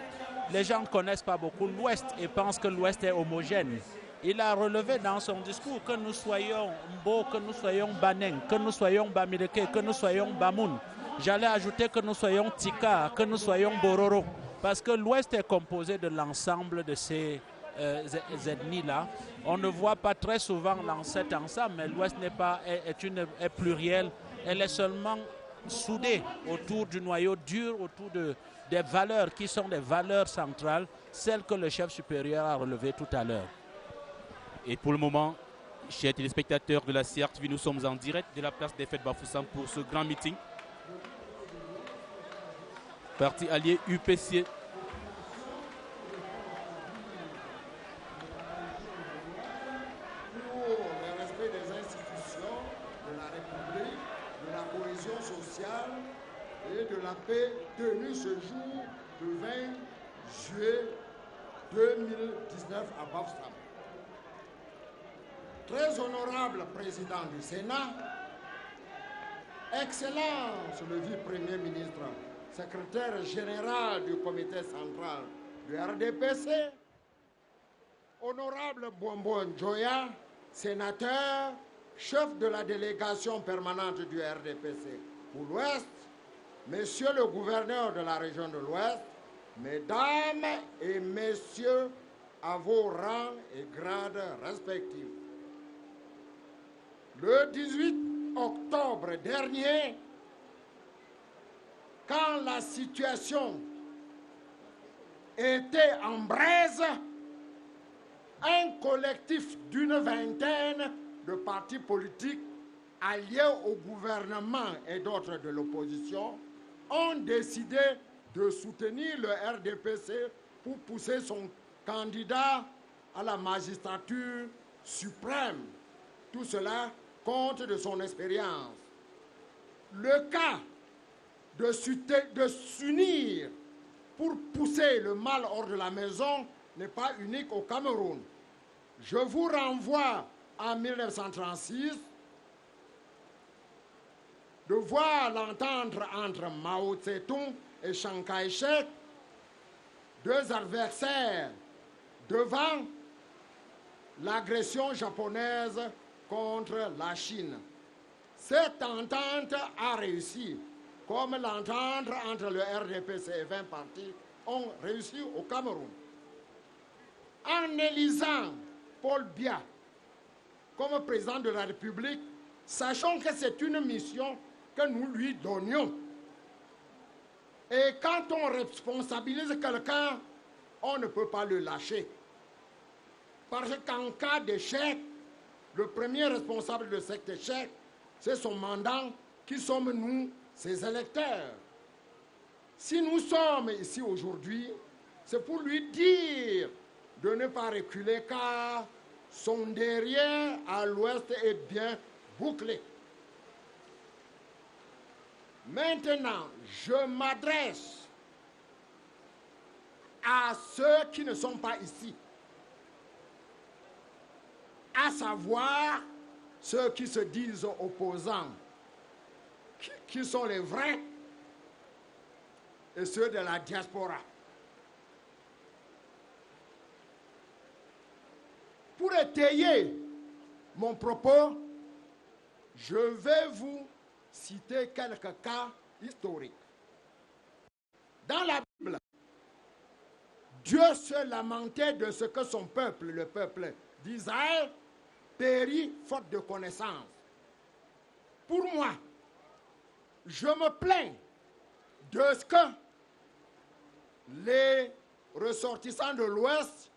Les gens ne connaissent pas beaucoup l'Ouest et pensent que l'Ouest est homogène. Il a relevé dans son discours que nous soyons Mbo, que nous soyons Baneng, que nous soyons Bamileke, que nous soyons Bamoun. J'allais ajouter que nous soyons Tika, que nous soyons Bororo. Parce que l'Ouest est composé de l'ensemble de ces ethnies-là. On ne voit pas très souvent cet ensemble, mais l'Ouest est pluriel. Elle est seulement soudée autour du noyau dur, autour des valeurs qui sont des valeurs centrales, celles que le chef supérieur a relevées tout à l'heure. Et pour le moment, chers téléspectateurs de la CRTV, nous sommes en direct de la place des Fêtes Bafoussam pour ce grand meeting. Parti allié UPC. De la paix tenue ce jour le 20 juillet 2019 à Bafoussam. Très honorable président du Sénat, Excellence le vice-premier ministre, secrétaire général du comité central du RDPC, honorable Bonbon Joya, sénateur, chef de la délégation permanente du RDPC pour l'Ouest, monsieur le gouverneur de la région de l'Ouest, mesdames et messieurs à vos rangs et grades respectifs. Le 18 octobre dernier, quand la situation était en braise, un collectif d'une vingtaine de partis politiques alliés au gouvernement et d'autres de l'opposition ont décidé de soutenir le RDPC pour pousser son candidat à la magistrature suprême. Tout cela compte de son expérience. Le cas de s'unir pour pousser le mal hors de la maison n'est pas unique au Cameroun. Je vous renvoie en 1936 de voir l'entente entre Mao Tse-tung et Chiang Kai-shek, deux adversaires devant l'agression japonaise contre la Chine. Cette entente a réussi, comme l'entente entre le RDPC et 20 partis ont réussi au Cameroun. En élisant Paul Biya comme président de la République, sachant que c'est une mission que nous lui donnions. Et quand on responsabilise quelqu'un, on ne peut pas le lâcher. Parce qu'en cas d'échec, le premier responsable de cet échec, c'est son mandant, qui sommes nous, ses électeurs. Si nous sommes ici aujourd'hui, c'est pour lui dire de ne pas reculer, car son derrière à l'ouest est bien bouclé. Maintenant, je m'adresse à ceux qui ne sont pas ici, à savoir ceux qui se disent opposants, qui sont les vrais, et ceux de la diaspora. Pour étayer mon propos, je vais vous citer quelques cas historiques. Dans la Bible, Dieu se lamentait de ce que son peuple, le peuple d'Israël, périt faute de connaissance. Pour moi, je me plains de ce que les ressortissants de l'Ouest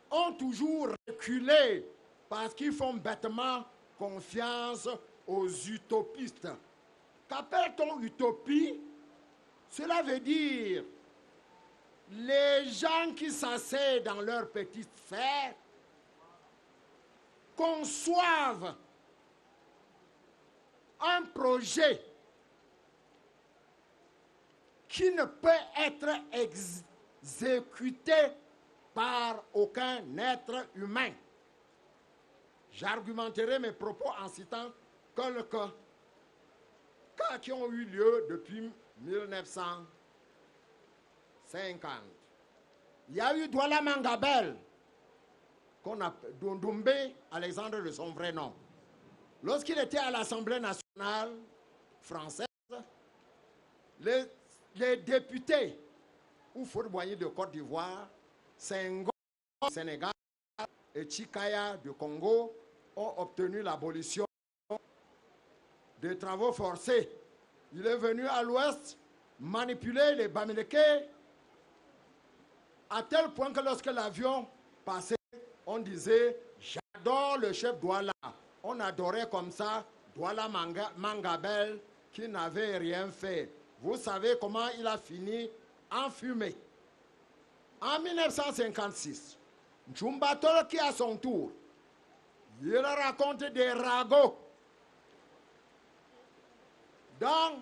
ont toujours reculé parce qu'ils font bêtement confiance aux utopistes. Qu'appelle-t-on utopie? Cela veut dire les gens qui s'asseyent dans leur petite sphère conçoivent un projet qui ne peut être exécuté par aucun être humain. J'argumenterai mes propos en citant quelques cas qui ont eu lieu depuis 1950. Il y a eu Douala Mangabel, qu'on a Doumbé, Alexandre de son vrai nom. Lorsqu'il était à l'Assemblée nationale française, les députés Oufouer-Boigny de Côte d'Ivoire, Senghor du Sénégal et Chikaya du Congo ont obtenu l'abolition des travaux forcés. Il est venu à l'ouest manipuler les Bamileke à tel point que lorsque l'avion passait, on disait « J'adore le chef Douala ». On adorait comme ça Douala Mangabel qui n'avait rien fait. Vous savez comment il a fini? Enfumé. En 1956, Njumbatol qui à son tour, il raconte des ragots dans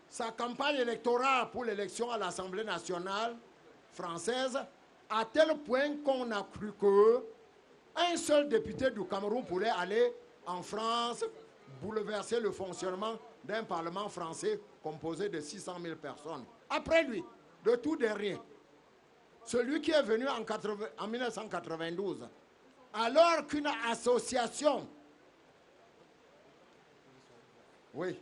sa campagne électorale pour l'élection à l'Assemblée nationale française, à tel point qu'on a cru que Un seul député du Cameroun pourrait aller en France bouleverser le fonctionnement d'un parlement français composé de 600 000 personnes. Après lui, de tout dernier, celui qui est venu en 1992, alors qu'une association, oui,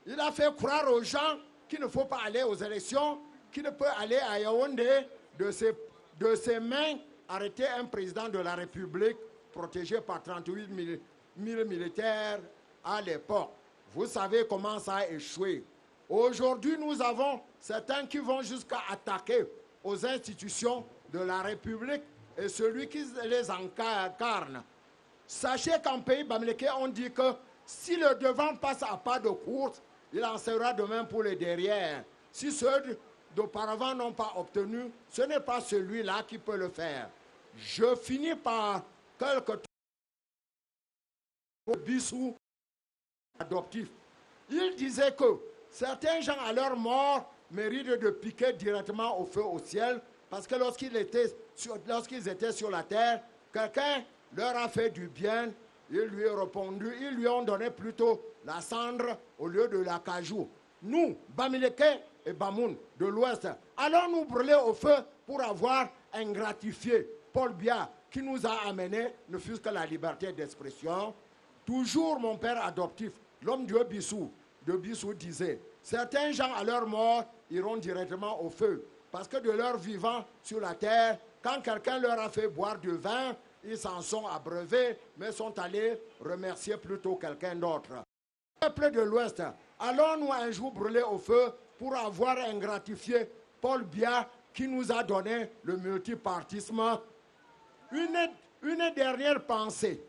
il a fait croire aux gens qu'il ne faut pas aller aux élections, qu'il ne peut aller à Yaoundé de ses mains, arrêter un président de la République protégé par 38 000 militaires à l'époque. Vous savez comment ça a échoué. Aujourd'hui, nous avons certains qui vont jusqu'à attaquer aux institutions de la République et celui qui les incarne. Sachez qu'en pays bamileke, on dit que si le devant passe à pas de course, il en sera de même pour les derrière. Si ceux d'auparavant n'ont pas obtenu, ce n'est pas celui-là qui peut le faire. Je finis par quelques Bissou adoptifs. Il disait que certains gens à leur mort méritent de piquer directement au feu au ciel parce que lorsqu'ils étaient sur la terre, quelqu'un leur a fait du bien, ils lui ont répondu, ils lui ont donné plutôt la cendre au lieu de la cajou. Nous, Bamileke et Bamoun de l'Ouest, allons nous brûler au feu pour avoir ingratifié Paul Biya qui nous a amené ne fût-ce que la liberté d'expression. Toujours mon père adoptif, l'homme de Bissou disait, certains gens à leur mort iront directement au feu parce que de leur vivant sur la terre, quand quelqu'un leur a fait boire du vin, ils s'en sont abreuvés, mais sont allés remercier plutôt quelqu'un d'autre. Peuple de l'Ouest, allons-nous un jour brûler au feu pour avoir ingratifié Paul Biya qui nous a donné le multipartisme? Une dernière pensée.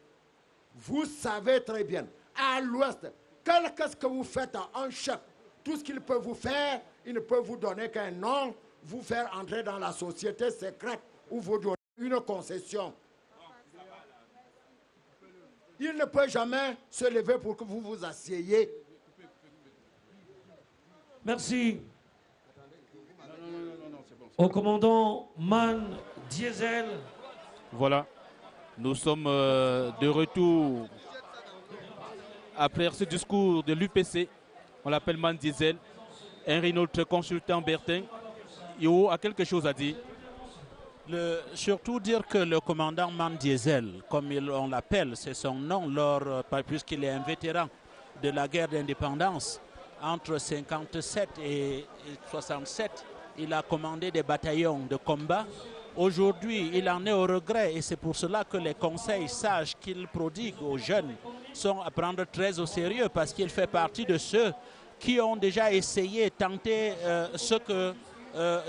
Vous savez très bien, à l'Ouest, qu'est-ce que vous faites à un chef? Tout ce qu'il peut vous faire, il ne peut vous donner qu'un nom, vous faire entrer dans la société secrète ou vous donner une concession. Il ne peut jamais se lever pour que vous vous asseyez. Merci. Au commandant Man Diesel. Voilà, nous sommes de retour après ce discours de l'UPC. On l'appelle Man Diesel. Henri, notre consultant Bertin, Yo a quelque chose à dire. Surtout dire que le commandant Man Diesel, comme on l'appelle, c'est son nom, puisqu'il est un vétéran de la guerre d'indépendance. Entre 57 et 67, il a commandé des bataillons de combat. Aujourd'hui, il en est au regret et c'est pour cela que les conseils sages qu'il prodigue aux jeunes sont à prendre très au sérieux parce qu'il fait partie de ceux qui ont déjà essayé, tenté ce que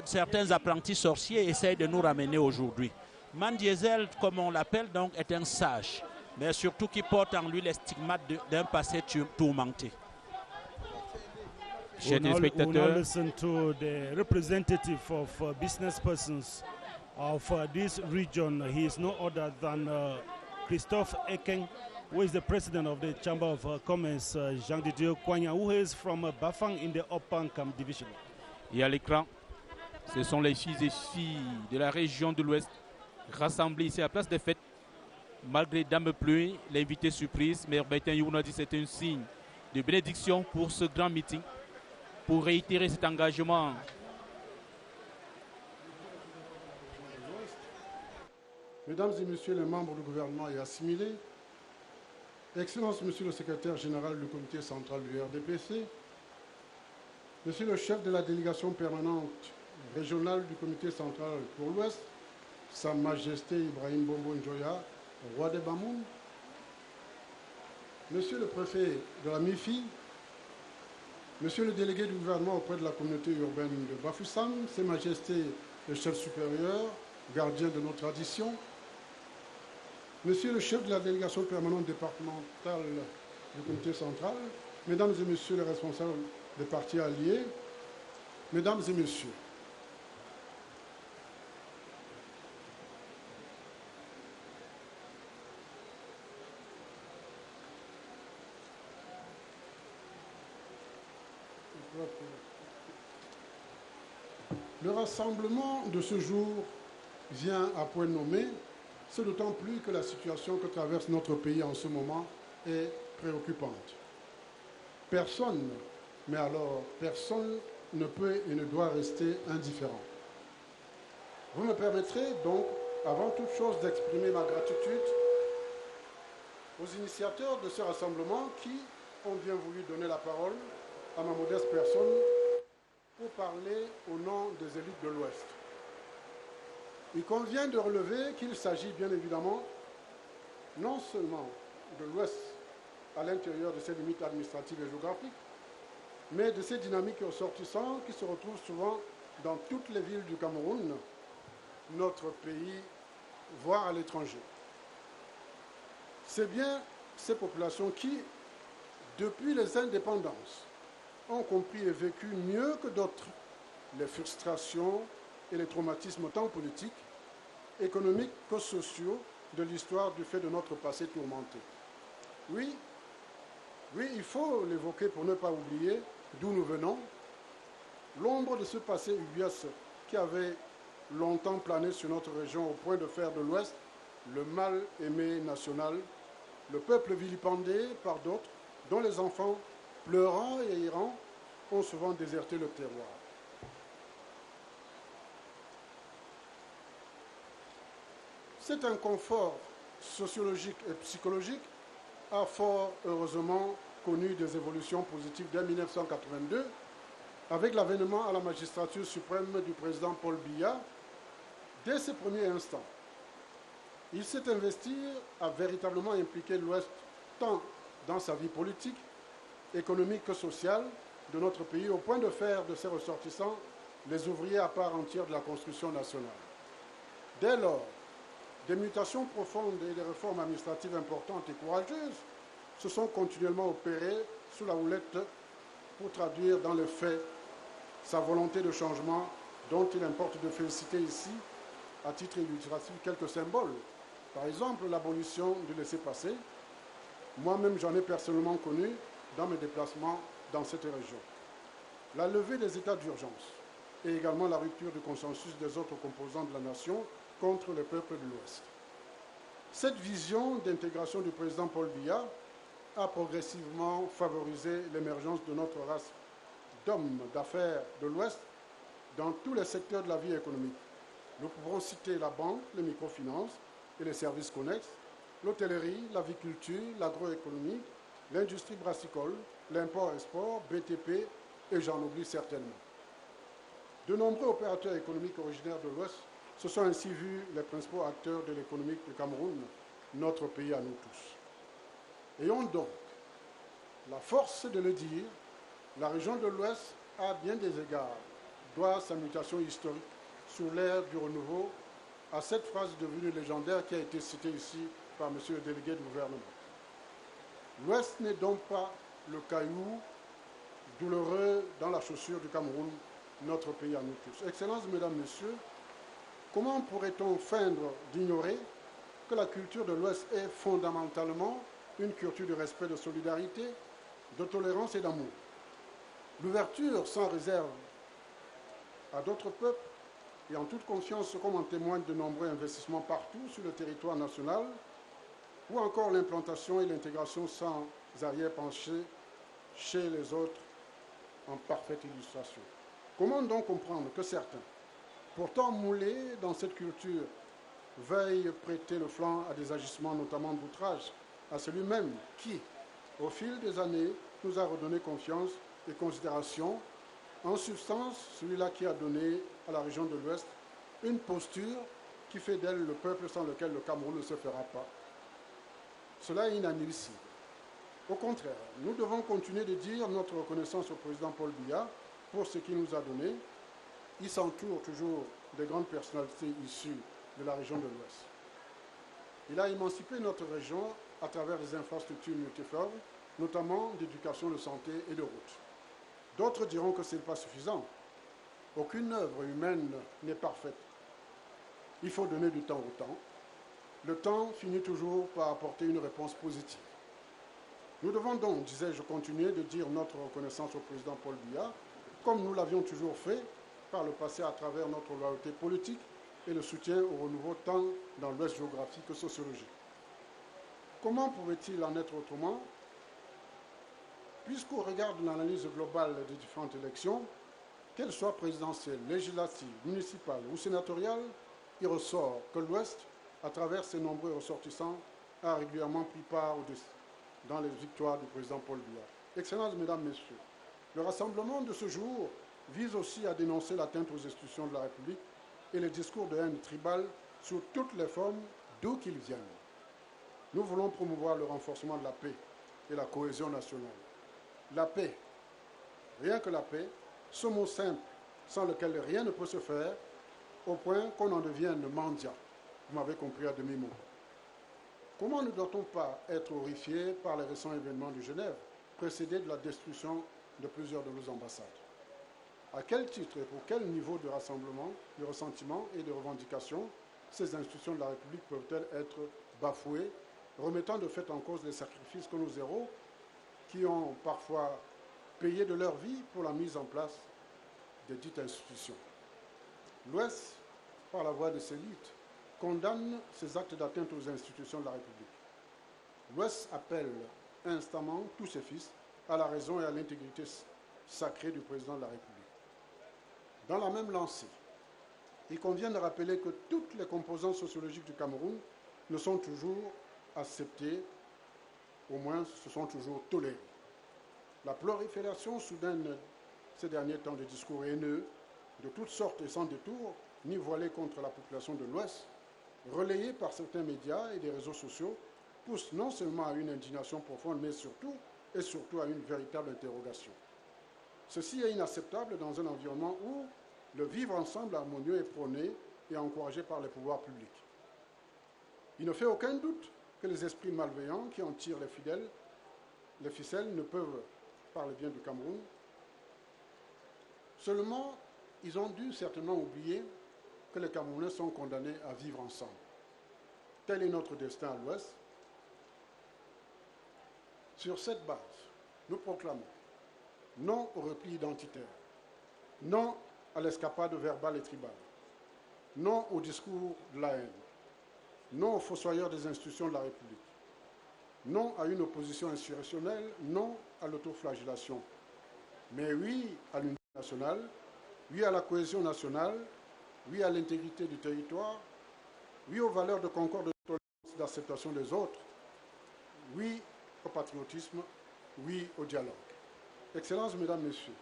certains apprentis sorciers essayent de nous ramener aujourd'hui. Man Diesel, comme on l'appelle, donc, est un sage, mais surtout qui porte en lui les stigmates d'un passé tourmenté. We'll now listen to the representative of business persons of this region. He is no other than Christophe Ekeng, who is the president of the Chamber of Commerce, Jean Didier Kwanya, who is from Bafang in the Opankam division. Et à l'écran, ce sont les filles et filles de la région de l'Ouest rassemblées ici à la place des fêtes. Malgré Dame Pluie, l'invité surprise, Mère Bertin Youna dit que c'est un signe de bénédiction pour ce grand meeting. Pour réitérer cet engagement. Mesdames et Messieurs les membres du gouvernement et assimilés, Excellence Monsieur le secrétaire général du comité central du RDPC, Monsieur le chef de la délégation permanente régionale du comité central pour l'Ouest, Sa Majesté Ibrahim Bombo Njoya, roi des Bamoun, Monsieur le préfet de la MIFI, Monsieur le délégué du gouvernement auprès de la communauté urbaine de Bafoussam, Ses Majestés le chef supérieur, gardien de nos traditions, Monsieur le chef de la délégation permanente départementale du comité central, Mesdames et Messieurs les responsables des partis alliés, Mesdames et Messieurs, le rassemblement de ce jour vient à point nommé C'est d'autant plus que la situation que traverse notre pays en ce moment est préoccupante. Personne, mais alors personne ne peut et ne doit rester indifférent. Vous me permettrez donc, avant toute chose, d'exprimer ma gratitude aux initiateurs de ce rassemblement qui ont bien voulu donner la parole à ma modeste personne pour parler au nom des élites de l'Ouest. Il convient de relever qu'il s'agit bien évidemment non seulement de l'Ouest à l'intérieur de ses limites administratives et géographiques, mais de ces dynamiques ressortissants qui se retrouvent souvent dans toutes les villes du Cameroun, notre pays, voire à l'étranger. C'est bien ces populations qui, depuis les indépendances, ont compris et vécu mieux que d'autres les frustrations et les traumatismes tant politiques, économiques que sociaux de l'histoire du fait de notre passé tourmenté. Oui, il faut l'évoquer pour ne pas oublier d'où nous venons, l'ombre de ce passé ubuesque qui avait longtemps plané sur notre région au point de faire de l'Ouest le mal-aimé national, le peuple vilipendé par d'autres, dont les enfants, pleurant et errants, ont souvent déserté le terroir. Cet inconfort sociologique et psychologique a fort heureusement connu des évolutions positives dès 1982 avec l'avènement à la magistrature suprême du président Paul Biya. Dès ses premiers instants, il s'est investi à véritablement impliquer l'Ouest tant dans sa vie politique, économique que sociale de notre pays, au point de faire de ses ressortissants les ouvriers à part entière de la construction nationale. Dès lors, des mutations profondes et des réformes administratives importantes et courageuses se sont continuellement opérées sous la houlette pour traduire dans les faits sa volonté de changement dont il importe de féliciter ici, à titre illustratif, quelques symboles. Par exemple, l'abolition du laissez-passer. Moi-même, j'en ai personnellement connu dans mes déplacements dans cette région. La levée des états d'urgence et également la rupture du consensus des autres composants de la nation contre le peuple de l'Ouest. Cette vision d'intégration du président Paul Biya a progressivement favorisé l'émergence de notre race d'hommes d'affaires de l'Ouest dans tous les secteurs de la vie économique. Nous pouvons citer la banque, les microfinances et les services connexes, l'hôtellerie, l'aviculture, l'agroéconomie, l'industrie brassicole, l'import-export, BTP et j'en oublie certainement. De nombreux opérateurs économiques originaires de l'Ouest se sont ainsi vus les principaux acteurs de l'économie du Cameroun, notre pays à nous tous. Ayons donc la force de le dire, la région de l'Ouest, à bien des égards, doit sa mutation historique sous l'ère du renouveau à cette phrase devenue légendaire qui a été citée ici par M. le délégué du gouvernement. L'Ouest n'est donc pas le caillou douloureux dans la chaussure du Cameroun, notre pays à nous tous. Excellences, Mesdames, Messieurs, comment pourrait-on feindre d'ignorer que la culture de l'Ouest est fondamentalement une culture de respect, de solidarité, de tolérance et d'amour? L'ouverture sans réserve à d'autres peuples et en toute confiance, comme en témoignent de nombreux investissements partout sur le territoire national, ou encore l'implantation et l'intégration sans arrière-pensée chez les autres en parfaite illustration. Comment donc comprendre que certains, pourtant moulés dans cette culture, veuillent prêter le flanc à des agissements notamment d'outrage à celui-même qui, au fil des années, nous a redonné confiance et considération, en substance celui-là qui a donné à la région de l'Ouest une posture qui fait d'elle le peuple sans lequel le Cameroun ne se fera pas. Cela est inadmissible. Au contraire, nous devons continuer de dire notre reconnaissance au président Paul Biya pour ce qu'il nous a donné. Il s'entoure toujours de grandes personnalités issues de la région de l'Ouest. Il a émancipé notre région à travers des infrastructures multiformes, notamment d'éducation, de santé et de routes. D'autres diront que ce n'est pas suffisant. Aucune œuvre humaine n'est parfaite. Il faut donner du temps au temps. Le temps finit toujours par apporter une réponse positive. Nous devons donc, disais-je, continuer de dire notre reconnaissance au président Paul Biya, comme nous l'avions toujours fait par le passé à travers notre loyauté politique et le soutien au renouveau tant dans l'Ouest géographique que sociologique. Comment pouvait-il en être autrement, puisqu'au regard de l'analyse globale des différentes élections, qu'elles soient présidentielles, législatives, municipales ou sénatoriales, il ressort que l'Ouest, à travers ses nombreux ressortissants, a régulièrement pris part dans les victoires du président Paul Biya. Excellences, Mesdames, Messieurs, le rassemblement de ce jour vise aussi à dénoncer l'atteinte aux institutions de la République et les discours de haine tribale sous toutes les formes, d'où qu'ils viennent. Nous voulons promouvoir le renforcement de la paix et la cohésion nationale. La paix, rien que la paix, ce mot simple, sans lequel rien ne peut se faire, au point qu'on en devienne mendiant. Vous m'avez compris à demi-mot. Comment ne doit-on pas être horrifié par les récents événements de Genève, précédés de la destruction de plusieurs de nos ambassades? À quel titre et pour quel niveau de rassemblement, de ressentiment et de revendication ces institutions de la République peuvent-elles être bafouées, remettant de fait en cause les sacrifices que nos héros, qui ont parfois payé de leur vie pour la mise en place des dites institutions? L'Ouest, par la voix de ses élites, condamne ces actes d'atteinte aux institutions de la République. L'Ouest appelle instamment tous ses fils à la raison et à l'intégrité sacrée du président de la République. Dans la même lancée, il convient de rappeler que toutes les composantes sociologiques du Cameroun ne sont toujours acceptées, au moins se sont toujours tolérées. La prolifération soudaine ces derniers temps de discours haineux, de toutes sortes et sans détour, ni voilés contre la population de l'Ouest, relayés par certains médias et des réseaux sociaux, pousse non seulement à une indignation profonde, mais surtout à une véritable interrogation. Ceci est inacceptable dans un environnement où le vivre ensemble harmonieux est prôné et encouragé par les pouvoirs publics. Il ne fait aucun doute que les esprits malveillants qui en tirent les ficelles ne peuvent parler bien du Cameroun. Seulement, ils ont dû certainement oublier que les Camerounais sont condamnés à vivre ensemble. Tel est notre destin à l'Ouest. Sur cette base, nous proclamons non au repli identitaire, non à l'escapade verbale et tribale, non au discours de la haine, non aux fossoyeurs des institutions de la République, non à une opposition insurrectionnelle, non à l'autoflagellation, mais oui à l'unité nationale, oui à la cohésion nationale, oui à l'intégrité du territoire, oui aux valeurs de concorde, de tolérance, d'acceptation des autres, oui au patriotisme, oui au dialogue. Excellences, Mesdames, Messieurs,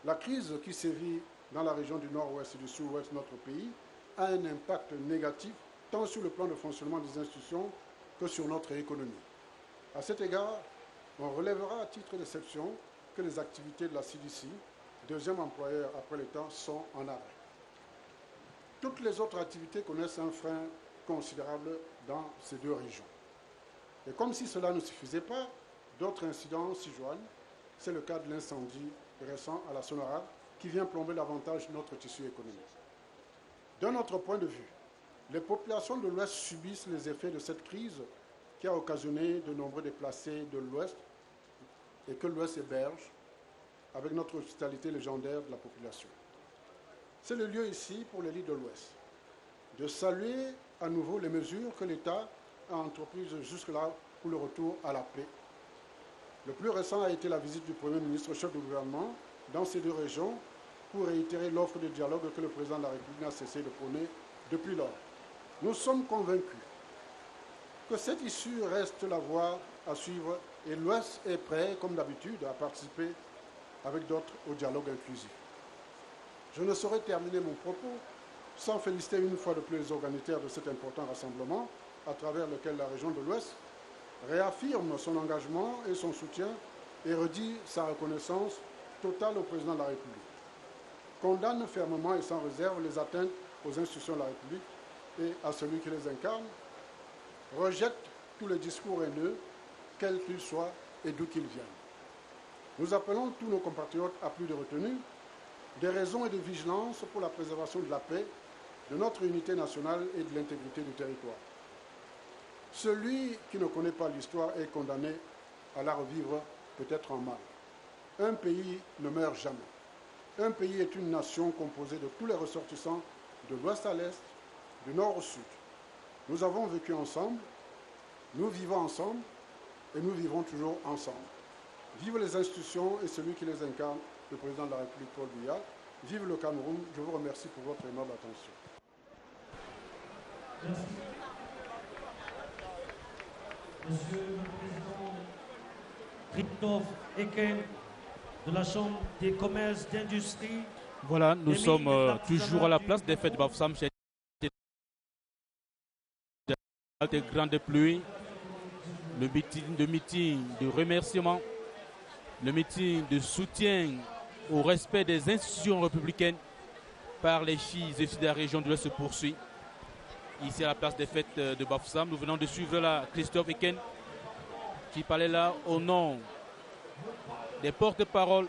la crise qui sévit dans la région du nord-ouest et du sud-ouest de notre pays a un impact négatif tant sur le plan de fonctionnement des institutions que sur notre économie. À cet égard, on relèvera à titre d'exception que les activités de la CDC, deuxième employeur après l'État, sont en arrêt. Toutes les autres activités connaissent un frein considérable dans ces deux régions. Et comme si cela ne suffisait pas, d'autres incidents s'y joignent. C'est le cas de l'incendie récent à la Sonarab qui vient plomber davantage notre tissu économique. D'un autre point de vue, les populations de l'Ouest subissent les effets de cette crise qui a occasionné de nombreux déplacés de l'Ouest et que l'Ouest héberge avec notre hospitalité légendaire de la population. C'est le lieu ici pour l'élite de l'Ouest de saluer à nouveau les mesures que l'État a entreprises jusque-là pour le retour à la paix. Le plus récent a été la visite du Premier ministre, chef du gouvernement, dans ces deux régions pour réitérer l'offre de dialogue que le président de la République n'a cessé de prôner depuis lors. Nous sommes convaincus que cette issue reste la voie à suivre et l'Ouest est prêt, comme d'habitude, à participer avec d'autres au dialogue inclusif. Je ne saurais terminer mon propos sans féliciter une fois de plus les organisateurs de cet important rassemblement à travers lequel la région de l'Ouest réaffirme son engagement et son soutien et redit sa reconnaissance totale au président de la République. Condamne fermement et sans réserve les atteintes aux institutions de la République et à celui qui les incarne, rejette tous les discours haineux, quels qu'ils soient et d'où qu'ils viennent. Nous appelons tous nos compatriotes à plus de retenue, des raisons et de vigilance pour la préservation de la paix, de notre unité nationale et de l'intégrité du territoire. Celui qui ne connaît pas l'histoire est condamné à la revivre peut-être en mal. Un pays ne meurt jamais. Un pays est une nation composée de tous les ressortissants de l'ouest à l'est, du nord au sud. Nous avons vécu ensemble, nous vivons ensemble et nous vivrons toujours ensemble. Vive les institutions et celui qui les incarne, le président de la République Paul Biya. Vive le Cameroun. Je vous remercie pour votre aimable attention. Merci. Monsieur le Président Christophe Eken de la Chambre des commerces d'industrie. Voilà, nous sommes toujours à la place des fêtes Bafoussam. Des grandes pluies, le meeting de remerciement, le meeting de soutien au respect des institutions républicaines par les filles et filles de la région de l'Ouest se poursuit. Ici à la place des fêtes de Bafoussam, nous venons de suivre là Christophe Eken qui parlait là au nom des porte-paroles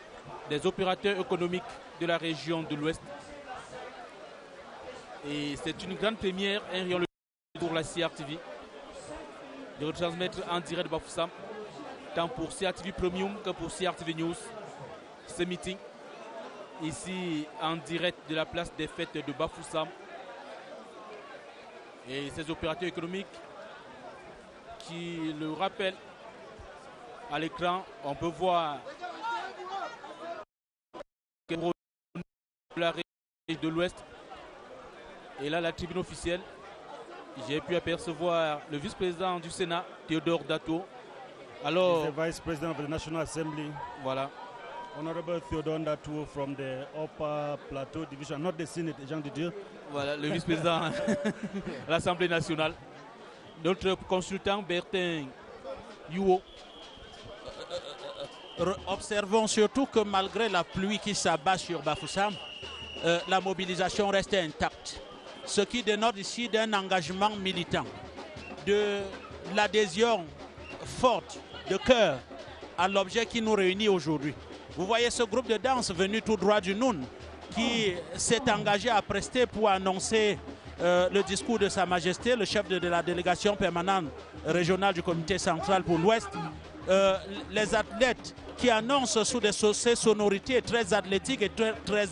des opérateurs économiques de la région de l'Ouest. Et c'est une grande première, pour la CRTV de retransmettre en direct de Bafoussam, tant pour CRTV Premium que pour CRTV News, ce meeting ici en direct de la place des fêtes de Bafoussam. Et ces opérateurs économiques qui le rappellent à l'écran, on peut voir la région de l'Ouest et là la tribune officielle. J'ai pu apercevoir le vice-président du Sénat, Théodore Dato. Alors, the Vice President of the National Assembly. Voilà. Honorable Théodore Dato from the Upper Plateau Division, not the Senate, Jean de Dieu. Voilà, le vice-président de l'Assemblée nationale. Notre consultant Bertin Youo. Observons surtout que malgré la pluie qui s'abat sur Bafoussam, la mobilisation reste intacte. Ce qui dénote ici d'un engagement militant, de l'adhésion forte, de cœur, à l'objet qui nous réunit aujourd'hui. Vous voyez ce groupe de danse venu tout droit du Noun qui s'est engagé à prester pour annoncer le discours de Sa Majesté, le chef de la délégation permanente régionale du comité central pour l'Ouest. Les athlètes qui annoncent sous ces sonorités très athlétiques et très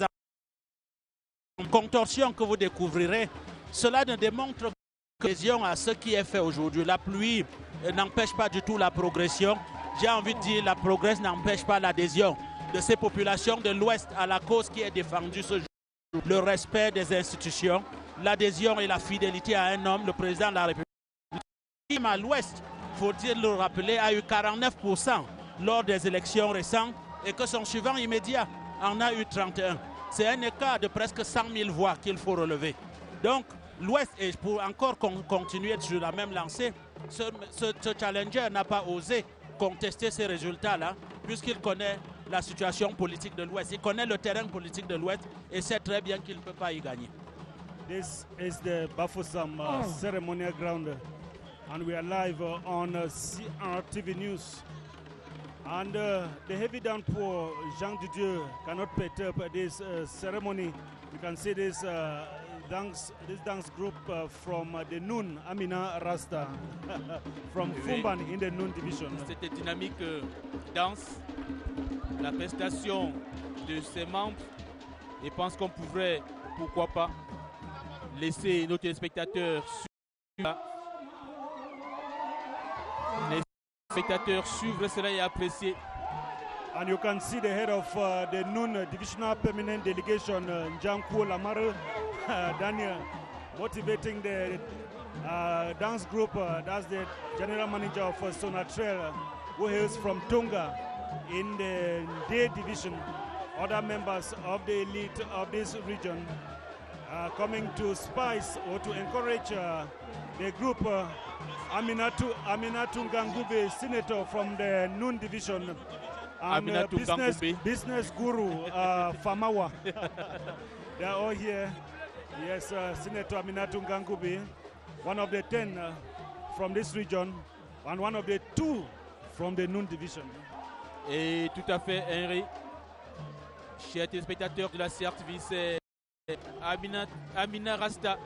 contorsion que vous découvrirez, cela ne démontre que l'adhésion à ce qui est fait aujourd'hui. La pluie n'empêche pas du tout la progression. J'ai envie de dire la progression n'empêche pas l'adhésion de ces populations de l'Ouest à la cause qui est défendue ce jour. Le respect des institutions, l'adhésion et la fidélité à un homme, le président de la République. À l'Ouest, il faut dire le rappeler, a eu 49% lors des élections récentes et que son suivant immédiat en a eu 31%. C'est un écart de presque 100 000 voix qu'il faut relever. Donc, l'Ouest, et pour encore continuer sur la même lancée, ce challenger n'a pas osé contester ces résultats-là, puisqu'il connaît la situation politique de l'Ouest. Il connaît le terrain politique de l'Ouest et sait très bien qu'il ne peut pas y gagner. This is the Bafoussam ceremonial ground, and we are live on CRTV News. And the heavy downpour, Jean de Dieu, cannot perturb this ceremony. You can see this dance group from the Noun, Amina Rasta, from Fumban in the Noun division. Cette dynamique danse, la prestation de ses membres, et pense qu'on pourrait, pourquoi pas, laisser nos téléspectateurs suivre. Spectateurs suivre cela et apprécier. And you can see the head of the Noun Divisional Permanent Delegation, Njanku Lamaru, Daniel, motivating the dance group. That's the general manager of Sonatrel, who hails from Tonga in the Day Division. Other members of the elite of this region coming to spice or to encourage the group. Aminatu Ngangube, senator from the Noun division, and business guru Famawa. They are all here. Yes, Senator Aminatu Ngangube, one of the 10 from this region, and one of the 2 from the Noun division. Et tout à fait, Henry, chers téléspectateurs de la CRTV, c'est Amina Rasta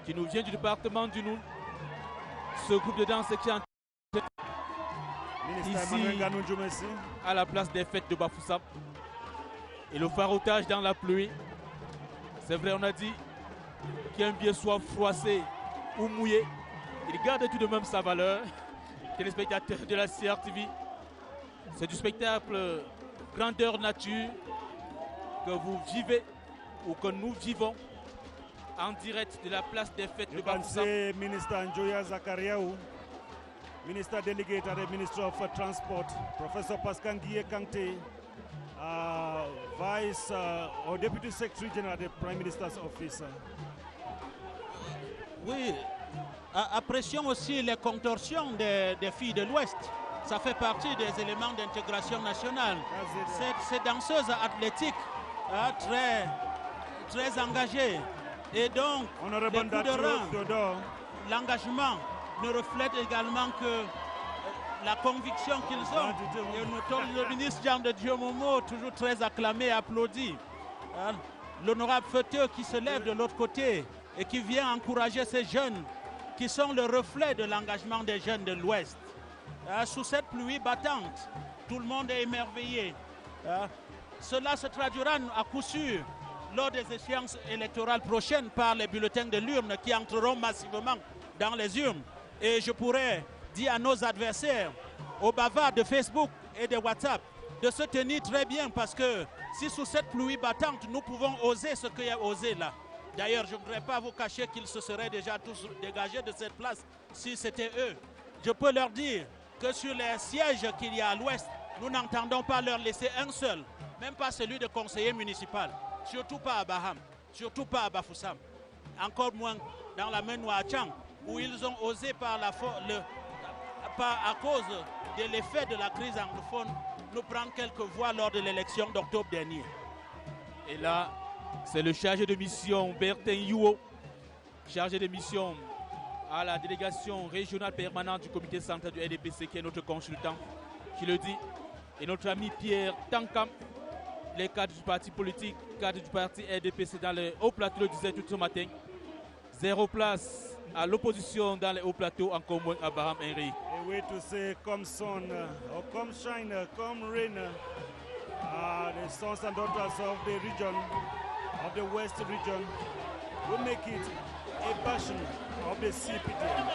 qui nous vient du département du Noun. Ce groupe de danse qui est ici à la place des fêtes de Bafoussam et le farotage dans la pluie. C'est vrai, on a dit qui aime bien soit froissé ou mouillé, il garde tout de même sa valeur. Téléspectateurs de la CRTV, c'est du spectacle grandeur nature que vous vivez ou que nous vivons en direct de la place des fêtes de Bafoussam. Minister Njoya Zakariaou, Minister Delegate at the Ministry of Transport, Professor Pascal Guié Kanté, Vice or Deputy Secretary General at the Prime Minister's Office. Oui, apprécions aussi les contorsions des filles de l'Ouest. Ça fait partie des éléments d'intégration nationale. Ces danseuses athlétiques très engagées. Et donc, les coups de rein, l'engagement ne reflète également que la conviction qu'ils ont. Et notons le ministre Jean de Dieu Momo, toujours très acclamé et applaudi. L'honorable Feuteux qui se lève de l'autre côté et qui vient encourager ces jeunes qui sont le reflet de l'engagement des jeunes de l'Ouest. Sous cette pluie battante, tout le monde est émerveillé. Cela se traduira à coup sûr lors des échéances électorales prochaines par les bulletins de l'urne qui entreront massivement dans les urnes. Et je pourrais dire à nos adversaires, aux bavards de Facebook et de WhatsApp, de se tenir très bien parce que si sous cette pluie battante, nous pouvons oser ce qu'il y a osé là. D'ailleurs, je ne voudrais pas vous cacher qu'ils se seraient déjà tous dégagés de cette place si c'était eux. Je peux leur dire que sur les sièges qu'il y a à l'Ouest, nous n'entendons pas leur laisser un seul, même pas celui de conseiller municipal, surtout pas à Baham, surtout pas à Bafoussam, encore moins dans la Menouachang, où ils ont osé à cause de l'effet de la crise anglophone, nous prendre quelques voix lors de l'élection d'octobre dernier. Et là, c'est le chargé de mission Bertin Youo, chargé de mission à la délégation régionale permanente du comité central du RDPC, qui est notre consultant, qui le dit. Et notre ami Pierre Tankam, les cadres du parti politique, cadres du parti RDPC dans le haut plateau, le disait tout ce matin. 0 place à l'opposition dans les hauts plateaux, encore moins à Baham Henry. A way to say come sun, or come shine, come rain. The sons and daughters of the region, of the West region, will make it a passion of the CPDM.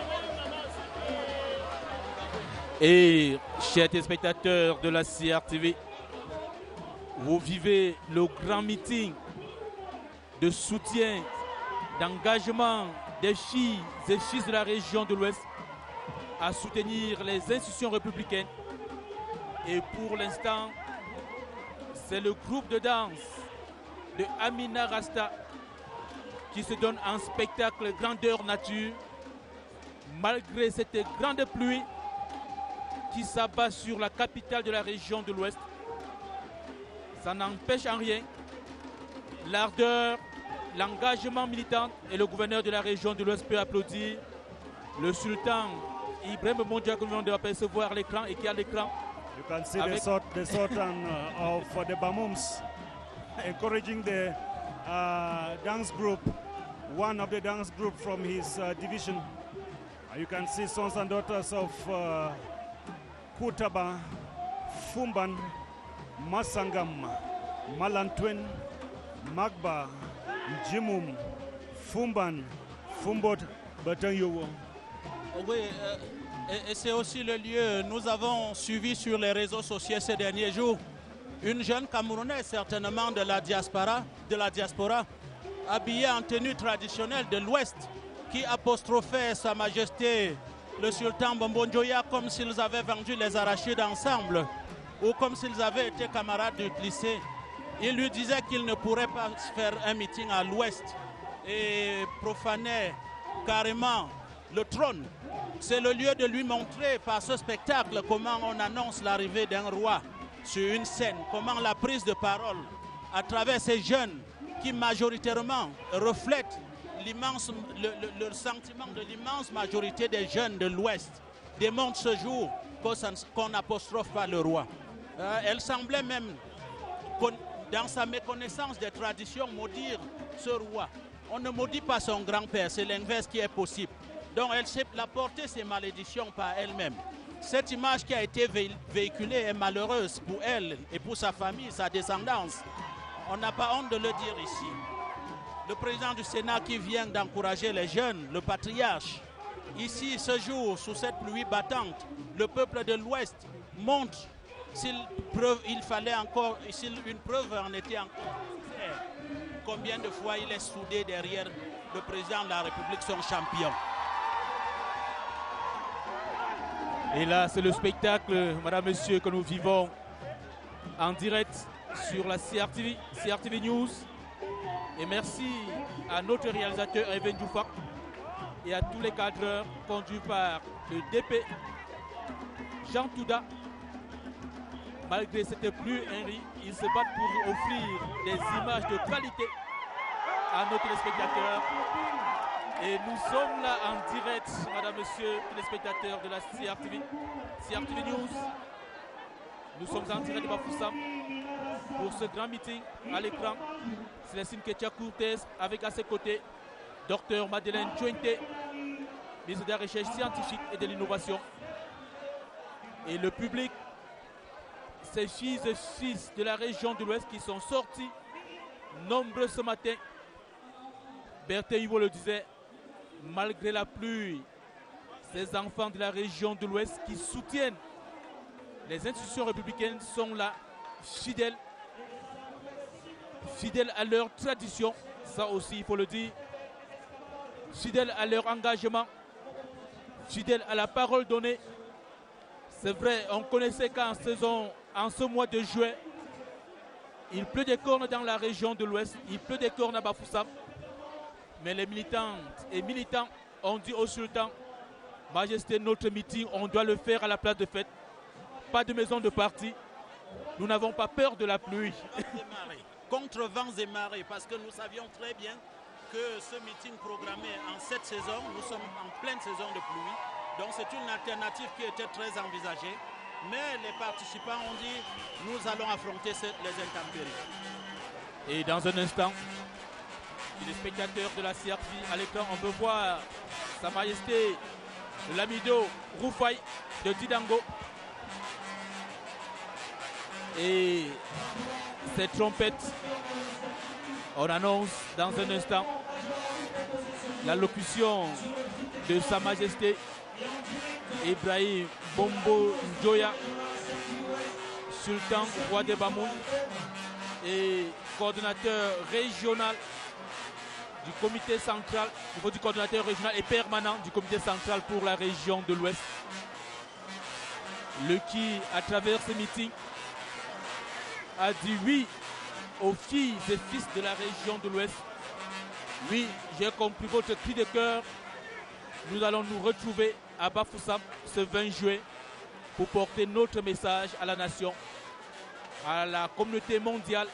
Et chers téléspectateurs de la CRTV, vous vivez le grand meeting de soutien, d'engagement des filles et fils de la région de l'Ouest à soutenir les institutions républicaines. Et pour l'instant, c'est le groupe de danse de Amina Rasta qui se donne un spectacle grandeur nature malgré cette grande pluie qui s'abat sur la capitale de la région de l'Ouest. Ça n'empêche en rien l'ardeur, l'engagement militant, et le gouverneur de la région de l'Ouest peut applaudir le sultan Ibrahim Mondia, que nous venons de apercevoir à l'écran et qui est à l'écran. You can see the sultan of the Bamums encouraging the dance group, one of the dance group from his division. You can see sons and daughters of Kutaba, Fumban, Masangam, Malantwen, Magba, Jimum, Fumban, Fumbot, Batanyowo. Oui, et c'est aussi le lieu, nous avons suivi sur les réseaux sociaux ces derniers jours une jeune Camerounaise, certainement de la diaspora, habillée en tenue traditionnelle de l'Ouest, qui apostrophait Sa Majesté le sultan Bombondjoya comme s'ils avaient vendu les arachides ensemble ou comme s'ils avaient été camarades du lycée. Il lui disait qu'il ne pourrait pas faire un meeting à l'Ouest et profanait carrément le trône. C'est le lieu de lui montrer par ce spectacle comment on annonce l'arrivée d'un roi sur une scène, comment la prise de parole à travers ces jeunes qui majoritairement reflètent le sentiment de l'immense majorité des jeunes de l'Ouest démontre ce jour qu'on n'apostrophe pas le roi. Elle semblait même, dans sa méconnaissance des traditions, maudire ce roi. On ne maudit pas son grand-père, c'est l'inverse qui est possible. Donc elle sait porter ses malédictions par elle-même. Cette image qui a été véhiculée est malheureuse pour elle et pour sa famille, sa descendance. On n'a pas honte de le dire ici. le président du Sénat qui vient d'encourager les jeunes, le patriarche. Ici, ce jour, sous cette pluie battante, le peuple de l'Ouest montre s'il fallait encore, s'il une preuve en était encore. Combien de fois il est soudé derrière le président de la République, son champion. Et là, c'est le spectacle, madame, monsieur, que nous vivons en direct sur la CRTV News. Et merci à notre réalisateur Evan Djoufak et à tous les cadreurs conduits par le DP Jean Touda. Malgré cette pluie, Henry, ils se battent pour offrir des images de qualité à nos téléspectateurs. Et nous sommes là en direct, madame, monsieur, téléspectateurs de la CRTV News. Nous sommes en direct de Bafoussam pour ce grand meeting à l'écran. Célestine Ketia-Courtez avec à ses côtés Dr Madeleine Tchouente, ministre de la Recherche scientifique et de l'innovation. Et le public, ces filles et fils de la région de l'Ouest qui sont sortis nombreux ce matin. Berthe Ivo le disait, malgré la pluie, ces enfants de la région de l'Ouest qui soutiennent les institutions républicaines sont là, fidèles à leur tradition, ça aussi il faut le dire, fidèles à leur engagement, fidèles à la parole donnée. C'est vrai, on connaissait qu'en ce mois de juin, il pleut des cornes dans la région de l'Ouest, il pleut des cornes à Bafoussam. Mais les militantes et militants ont dit au sultan, Majesté, notre meeting, on doit le faire à la place de fête. Pas de maison de parti. Nous n'avons pas peur de la pluie. Contre vents et marées, parce que nous savions très bien que ce meeting programmé en cette saison, nous sommes en pleine saison de pluie. Donc c'est une alternative qui était très envisagée. Mais les participants ont dit, nous allons affronter les intempéries. Et dans un instant, les spectateurs de la CRTV à l'écran, on peut voir Sa Majesté Lamido Roufaï de Didango. Et cette trompette, on annonce dans un instant l'allocution de Sa Majesté Ibrahim Bombo Njoya, sultan roi de Bamoun et coordonnateur régional du comité central, au niveau du coordonnateur régional et permanent du comité central pour la région de l'Ouest. Le qui, à travers ce meeting, a dit oui aux filles et fils de la région de l'Ouest. Oui, j'ai compris votre cri de cœur. Nous allons nous retrouver à Bafoussam ce 20 juin pour porter notre message à la nation, à la communauté mondiale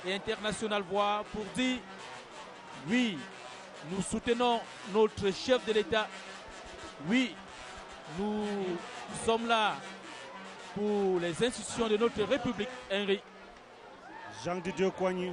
et internationale, voire pour dire oui, nous soutenons notre chef de l'État. Oui, nous sommes là pour les institutions de notre République, Henry. Jean Didier Kouagny.